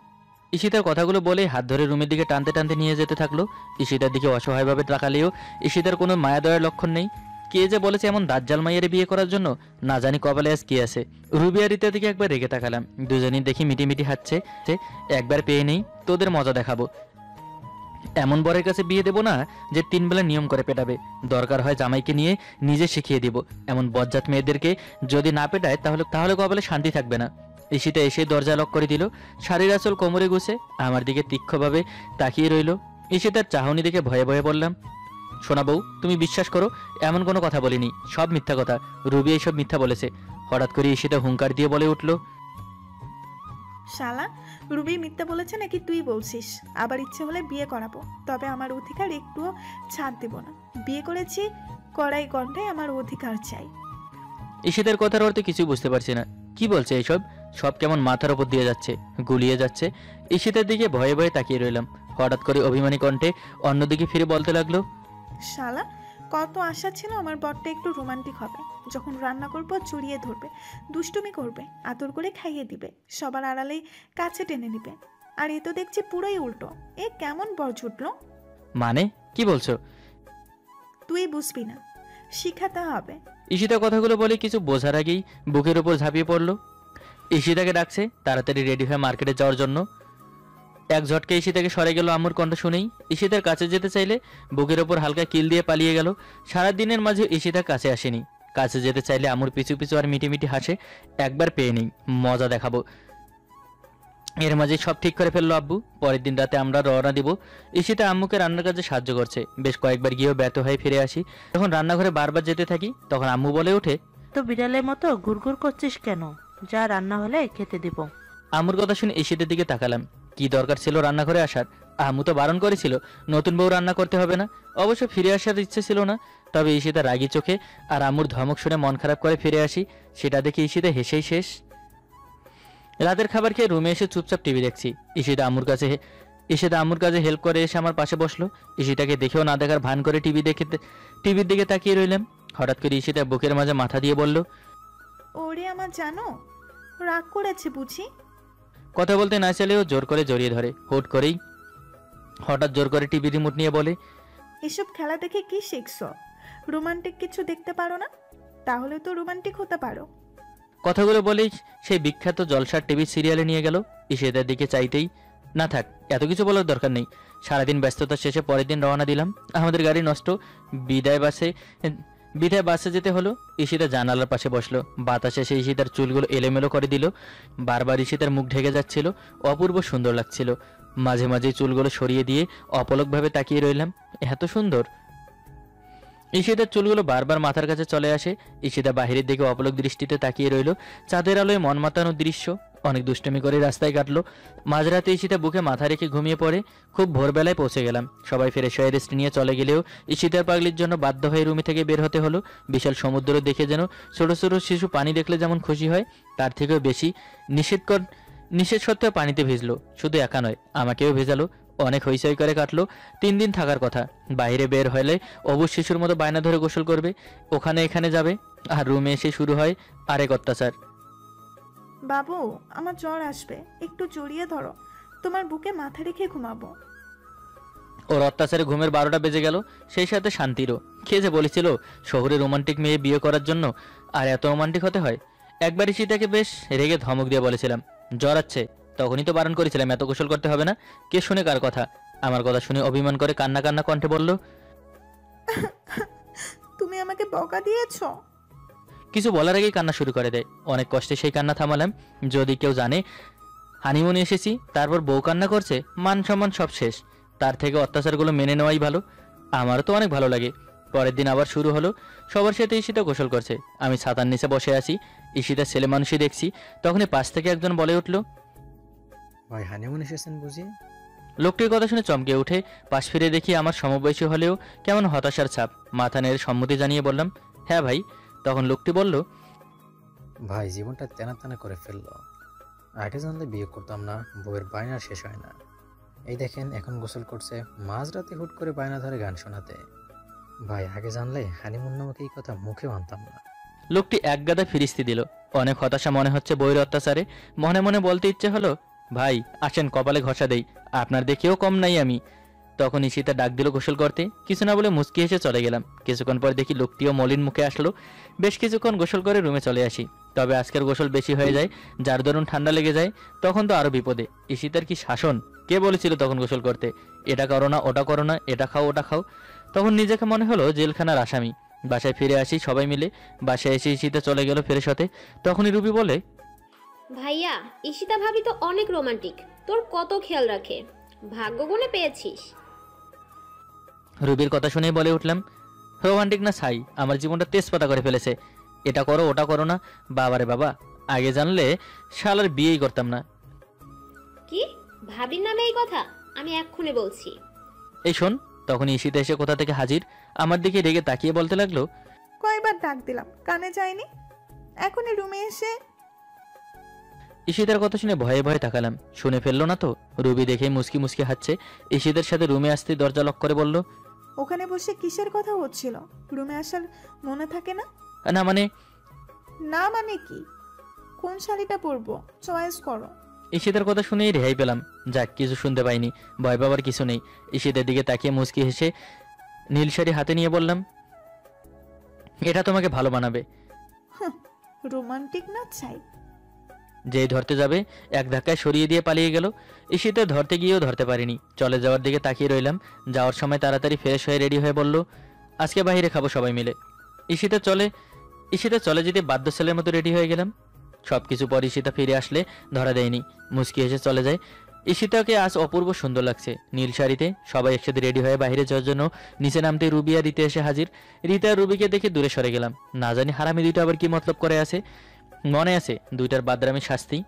ঈশিতার কথাগুলো বলে হাত ধরে রুমের দিকে টানতে টানতে নিয়ে যেতে থাকলো। ঈশিতার দিকে অসহায়ভাবে তাকালেও ঈশিতার কোনো মায়া দয়ার লক্ষণ নেই। কে যে বলেছে এমন দাজ্জাল মাইয়ারে বিয়ে করার জন্য, না জানি কপালে আজ কি আছে। রুবি আর রীতার দিকে একবার রেগে তাকালাম। দুজনেই দেখি মিটিমিটি হাঁটছে। একবার পেয়ে নেই, তোদের মজা দেখাবো। এমন বরের কাছে বিয়ে দেবো না যে 3 বেলা নিয়ম করে পেটাবে। দরকার হয় জামাইকে নিয়ে নিজে শিখিয়ে দিব। এমন বজ্জাত মেয়েদেরকে যদি না পেটায় তাহলে কপালে শান্তি থাকবে না। ঈশিতা এসে দরজা লক করে দিল। শাড়ির আঁচল কোমরে গুছে আমার দিকে তীক্ষ্ণভাবে তাকিয়ে রইল। ঈশিতার চাহনি দেখে ভয়ে ভয়ে বললাম, শোনা বউ, তুমি বিশ্বাস করো, এমন কোনো কথা বলিনি, সব মিথ্যা কথা। রুবি এইসব মিথ্যা বলেছে। হঠাৎ করে ঈশিতা হুঙ্কার দিয়ে বলে উঠল, শালা, রুবি মিথ্যা বলেছে নাকি তুই বলছিস? আবার ইচ্ছে হলে বিয়ে করাবো, তবে আমার অধিকার একটুও ছাড় দেব না। বিয়ে করেছি, কড়াই কণ্ঠে আমার অধিকার চাই। ঈশিতার কথার অর্থে কিছু বুঝতে পারছি না। কি বলছে এইসব? সব কেমন মাথার উপর দিয়ে যাচ্ছে, গুলিয়ে যাচ্ছে। ঈশিতার দিকে ভয়ে ভয়ে তাকিয়ে রইলাম। হঠাৎ করে অভিমানী কণ্ঠে অন্যদিকে ফিরে বলতে লাগলো, শালা, কত আশা ছিল আমার বরটা একটু রোমান্টিক হবে, যখন রান্না করবো জড়িয়ে ধরবে, দুষ্টুমি করবে, আদর করে খাইয়ে দিবে, সবার আড়ালেই কাছে টেনে নিবে। আর এ তো দেখছি পুরোই উল্টো। এ কেমন বর জুটলো? মানে কি বলছো? তুই বুঝবি না, শিখাতে হবে। ঈশিতা কথাগুলো বলে কিছু বোঝার আগেই বুকের উপর ঝাঁপিয়ে পড়লো। ঈশিতাকে ডাকছে তাড়াতাড়ি রেডি হয়ে মার্কেটে যাওয়ার জন্য। এক ঝটকে ঈশিতাকে সরে গেল আম্মুর কণ্ঠ শুনেই। ঈশিতার কাছে যেতে চাইলে বুকের ওপর হালকা কিল দিয়ে পালিয়ে গেল। সারাদিনের মাঝে ঈশিতা কাছে আসেনি। কাছে যেতে চাইলে আম্মুর পিছু পিছু আর মিটি মিটি হাসে। একবার পেয়ে নেই, মজা দেখাবো। এর মাঝে সব ঠিক করে ফেললো আব্বু। পরের দিন রাতে আমরা রওনা দিব। ঈশিতা আম্মুকে রান্নার কাজে সাহায্য করছে। বেশ কয়েকবার গিয়েও ব্যর্থ হয়ে ফিরে আসি। যখন রান্নাঘরে বারবার যেতে থাকি তখন আম্মু বলে ওঠে, তো বিড়ালের মতো ঘুরঘুর করছিস কেন? যা, রান্না হলে খেতে দিব। আম্মুর কথা শুনে ঈশিতার দিকে তাকালাম। কি দরকার ছিল রান্নাঘরে আসার? আম্মু তো বারণ করেছিল নতুন বউ রান্না করতে হবে না। অবশ্য ফিরে আসার ইচ্ছে ছিল না। তবে ঈশিতা রাগি চোখে আর আম্মুর ধমক শুনে মন খারাপ করে ফিরে আসি। সেটা দেখে ঈশিতা হেসেই শেষ। রাতের খাবার খেয়ে রুমে এসে চুপচাপ টিভি দেখছি। ঈশিতা আম্মুর কাছে হেল্প করে এসে আমার পাশে বসলো। ঈশিতাকে দেখেও না দেখার ভান করে টিভির দিকে তাকিয়ে রইলাম। হঠাৎ করে ঈশিতা বুকের মাঝে মাথা দিয়ে বলল, ওরে আমার জানো, রাগ করেছে বুঝি? কথা বলতে না চাইলেও জোর করে জড়িয়ে ধরে। হঠাৎ জোর করে টিভি রিমোট নিয়ে বলে, এসব খেলা দেখে কি শিখছো? রোমান্টিক কিছু দেখতে পারো না? তাহলে তো রোমান্টিক হতে পারো। কথাগুলো বলেই সেই বিখ্যাত জলসার টিভি সিরিয়ালে নিয়ে গেল। ঈশিতার দিকে চাইতেই, না থাক, এত কিছু বলার দরকার নেই। সারাদিন ব্যস্ততা শেষে পরের দিন রওনা দিলাম। আমাদের গাড়ি নষ্ট। বিদায় বাসে যেতে হলো। ঈশিতা জানালার পাশে বসলো। বাতাস এসে ঈশিতার চুলগুলো এলোমেলো করে দিল। বারবার ঈশিতার মুখ ঢেকে যাচ্ছিল। অপূর্ব সুন্দর লাগছিল। মাঝে মাঝে চুলগুলো সরিয়ে দিয়ে অপলকভাবে তাকিয়ে রইলাম। এত সুন্দর। ঈশিতার চুলগুলো বারবার মাথার কাছে চলে আসে। ঈশিতা বাহিরের দিকে অপলক দৃষ্টিতে তাকিয়ে রইল। চাঁদের আলোয় মন মাতানোর দৃশ্য। অনেক দুষ্টুমি করে রাস্তায় কাটলো। মাঝরাতে ঈশিতা বুকে মাথা রেখে ঘুমিয়ে পড়ে। খুব ভোরবেলায় পৌঁছে গেলাম। সবাই ফ্রেশ হয়ে রেস্ট নিয়ে চলে গেলেও ঈশিতার পাগলির জন্য বাধ্য হয়ে রুমে থেকে বের হতে হলো। বিশাল সমুদ্র দেখে যেন ছোট ছোট শিশু পানি দেখলে যেমন খুশি হয়, তার থেকেও বেশি নিষেধ সত্ত্বেও পানিতে ভিজলো। শুধু একা নয়, আমাকেও ভেজালো। অনেক হইচই করে কাটলো। 3 দিন থাকার কথা। বাইরে বের হলে অবুজ শিশুর মতো বায়না ধরে গোসল করবে, ওখানে এখানে যাবে। আর রুমে এসে শুরু হয় আরেক অত্যাচার। বাবু, আমার জ্বর আসবে, একটু জড়িয়ে ধরো, তোমার বুকে মাথা রেখে ঘুমাবো। ওর অত্যাচারে ঘুমের 12টা বেজে গেল। সেই সাথে শান্তিরও। কে যে বলেছিল শহরে রোমান্টিক মেয়ে বিয়ে করার জন্য আর এত রোমান্টিক হতে হয়? একবার ঈশিতাকে বেশ রেগে ধমক দিয়ে বলেছিলাম, জ্বর আছে, তখনই তো বারণ করেছিলাম এত গোসল করতে হবে না। কে শুনে কার কথা? আমার কথা শুনে অভিমান করে কান্না কান্না কণ্ঠে বলল, তুমি আমাকে বকা দিয়েছো। কিছু বলার আগেই কান্না শুরু করে দেয়। অনেক কষ্টে সেই কান্না থামালাম। যদি কেউ জানে হানিমুনে এসেছি তারপর বউ কান্না করছে, মান সম্মান সব শেষ। তার থেকে অত্যাচারগুলো মেনে নেওয়াই ভালো। আমারও তো অনেক ভালো লাগে। পরের দিন আবার শুরু হলো। সবার সাথে ঈশিতা গোসল করছে। আমি ছাতার নিচে বসে আছি। ঈশিতা ছেলে মানুষই দেখছি। তখনই পাশ থেকে একজন বলে উঠল, ভাই হানিমুন এসেছেন বুঝি? লোকটির কথা শুনে চমকে উঠে পাশ ফিরে দেখি আমার সমবয়সী হলেও কেমন হতাশার ছাপ। মাথা নেড়ে সম্মতি জানিয়ে বললাম, হ্যাঁ ভাই। তখন লোকটি বলল, ভাই জীবনটা তেনা তেনা করে ফেললো। আগে জানলে বিয়ে করতাম না, বউয়ের বায়না শেষ হয় না। এই দেখেন এখন গোসল করছে, মাঝরাতে হুট করে বায়না ধরে গান শোনাতে। ভাই আগে জানলে হানিমুন নামক এই কথা মুখেও আনতাম না। লোকটি এক গাদা ফিরিস্তি দিল। অনেক হতাশা মনে হচ্ছে বইয়ের অত্যাচারে। মনে মনে বলতে ইচ্ছে হলো, ভাই আসেন কপালে ঘষা দেই, আপনার দেখেও কম নাই আমি। তখন ঈশিতা ডাক দিল গোসল করতে। কিছু না বলে মুচকি এসে চলে গেলাম। কিছুক্ষণ পর দেখি লোকটিও মলিন মুখে আসলো। বেশ কিছুক্ষণ গোসল করে রুমে চলে আসি। তবে আজকের গোসল বেশি হয়ে যায়, যার দরুন ঠান্ডা লেগে যায়। তখন তো আরো বিপদে। ঈশিতার কি শাসন! কে বলেছিল তখন গোসল করতে? এটা করো না, ওটা করো না, এটা খাও, ওটা খাও। তখন নিজেকে মনে হলো জেলখানার আসামি। বাসায় ফিরে আসি সবাই মিলে। বাসায় এসে ঈশিতা চলে গেল ফ্রেশ হতে। তখনই রুবি বলে, ভাইয়া, ঈশিতা ভাবি তো অনেক রোমান্টিক, তোর কত খেয়াল রাখে, ভাগ্য গুণে পেয়েছিস। রুবির কথা শুনেই বলে উঠলাম, রোমান্টিক না ছাই, আমার জীবনটা তেজপাতা করে ফেলেছে। এটা করো, ওটা করো না। বাবারে বাবা, আগে জানলে শালার বিয়েই করতাম না। কি? ভাবির নামে এই কথা? আমি এক্ষুনি বলছি। এই শোন। তখন ঈশিতা এসে কোথা থেকে হাজির, আমার দিকে রেগে তাকিয়ে বলতে লাগলো, কয়বার ডাক দিলাম, কানে যায়নি। এখনই রুমে এসে ঈশিতার কথা শুনে ভয়ে ভয়ে তাকালাম। শুনে ফেললো না তো? রুবি দেখে মুসকি মুসকি হাসছে। ঈশিতার সাথে রুমে আসতে দরজা লক করে বলল, ওখানে বসে কিসের কথা হচ্ছিল? রুমে আসার মনে থাকে না? না মানে। না মানে কি? কোন শাড়িটা পরবো চয়েস করো। ঈশিতার কথা শুনেই রেহাই পেলাম। যাক, কিছু শুনতে পাইনি, ভয় পাবার কিছু নেই। ঈশিতার দিকে তাকিয়ে মুচকি হেসে নীল শাড়ি হাতে নিয়ে বললাম, এটা তোমাকে ভালো মানাবে। রোমান্টিক না চাই। যেই ধরতে যাবে এক ধাক্কায় সরিয়ে দিয়ে পালিয়ে গেল। ঈশিতা ধরতে গিয়েও ধরতে পারিনি। চলে যাওয়ার দিকে তাকিয়ে রইলাম। যাওয়ার সময় তাড়াতাড়ি ফ্রেশ হয়ে রেডি হয়ে বলল, আজকে বাইরে খাবো সবাই মিলে। ঈশিতা চলে যেতে বাধ্য ছেলের মতো রেডি হয়ে গেলাম। সব কিছু পর ঈশিতা ফিরে আসলে ধরা দেয়নি, মুচকি এসে চলে যায়। ঈশিতাকে আজ অপূর্ব সুন্দর লাগছে নীল শাড়িতে। সবাই একসাথে রেডি হয়ে বাইরে যাওয়ার জন্য নিচে নামতে রুবি আর রীতা এসে হাজির। রীতা আর রুবিকে দেখে দূরে সরে গেলাম। না জানি হারামি দুইটা আবার কি মতলব করে আছে। মনে আছে দুইটার বাদরামি শাস্তি।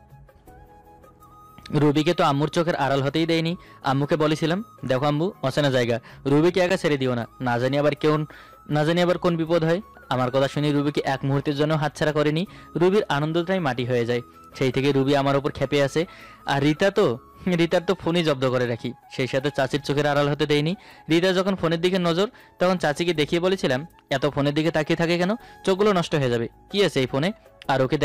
রুবিকে তো আম্মুর চোখের আড়াল হতেই দেয়নি। আম্মুকে বলেছিলাম, দেখো আম্মু, অচেনা জায়গা, রুবিকে একা ছেড়ে দিও না, না জানি আবার কোন বিপদ হয়। আমার কথা শুনে রুবিকে এক মুহূর্তের জন্য হাতছাড়া করেনি। রুবির আনন্দটাই মাটি হয়ে যায়। সেই থেকে রুবি আমার ওপর খেপে আছে। আর রিতার তো ফোনই জব্দ করে রাখি, সেই সাথে চাচির চোখের আড়াল হতে দেয়নি। রিতা যখন ফোনের দিকে নজর, তখন চাচিকে দেখিয়ে বলেছিলাম, এত ফোনের দিকে তাকিয়ে থাকে কেন, চোখগুলো নষ্ট হয়ে যাবে, কি আছে এই ফোনে। আর ওকে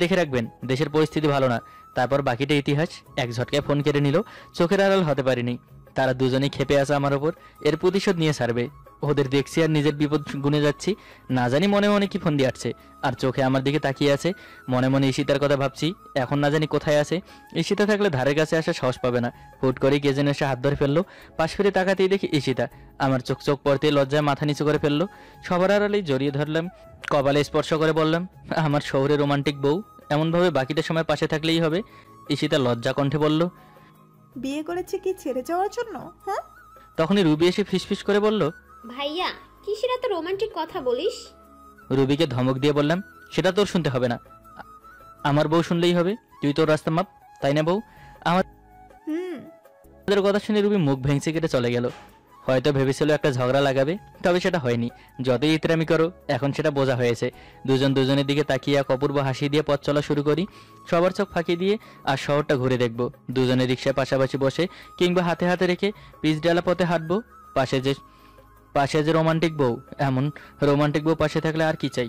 দেখে রাখবেন, দেশের পরিস্থিতি ভালো না। তারপর বাকিটা ইতিহাস। এক ঝটকায় ফোন কেড়ে নিল, চোখের আড়াল হতে পারিনি। তারা দুজনেই খেপে আছে আমার ওপর। এর প্রতিশোধ নিয়ে ছাড়বে। ওদের দেখছি আর নিজের বিপদ গুনে যাচ্ছি। না জানি মনে মনে কি ফোন দিয়ে আসছে, আর চোখে আমার দিকে তাকিয়ে আছে। মনে মনে ঈশিতার কথা ভাবছি, এখন না জানি কোথায় আছে। ঈশিতা থাকলে ধারে কাছে আসা সাহস পাবে না। হুট করেই কে যেন এসে হাত ধরে ফেললো। পাশ ফিরে তাকাতেই দেখি ঈশিতা। আমার চোখ পড়তে লজ্জায় মাথা নিচু করে ফেললো। সবার আড়ালেই জড়িয়ে ধরলাম, কপালে স্পর্শ করে বললাম, আমার শহরে রোমান্টিক বউ, এমনভাবে বাকিটা সময় পাশে থাকলেই হবে। ঈশিতা লজ্জা কণ্ঠে বলল, বিয়ে করেছে কি ছেড়ে যাওয়ার জন্য? হ্যাঁ। তখনই রুবি এসে ফিসফিস করে বলল, ভাইয়া, কিসের এত রোমান্টিক কথা বলিস? রুবিকে ধমক দিয়ে বললাম, সেটা তোর শুনতে হবে না, আমার বউ শুনলেই হবে। তুই তোর রাস্তা মাপ, তাই না বউ? আমাদের কথা শুনে রুবি মুখ ভেঙচি কেটে চলে গেল। হয়তো ভেবেছিল একটা ঝগড়া লাগাবে, তবে সেটা হয়নি। যতই ইতরামি করো, এখন সেটা বোঝা হয়েছে। দুজনের দিকে তাকিয়ে এক অপূর্ব হাসি দিয়ে পথ চলা শুরু করি। সবার চোখ ফাঁকি দিয়ে আর শহরটা ঘুরে দেখব। দুজনে রিক্সায় পাশাপাশি বসে কিংবা হাতে হাতে রেখে পিচ ডালা পথে হাঁটবো। পাশে যে রোমান্টিক বউ, এমন রোমান্টিক বউ পাশে থাকলে আর কি চাই।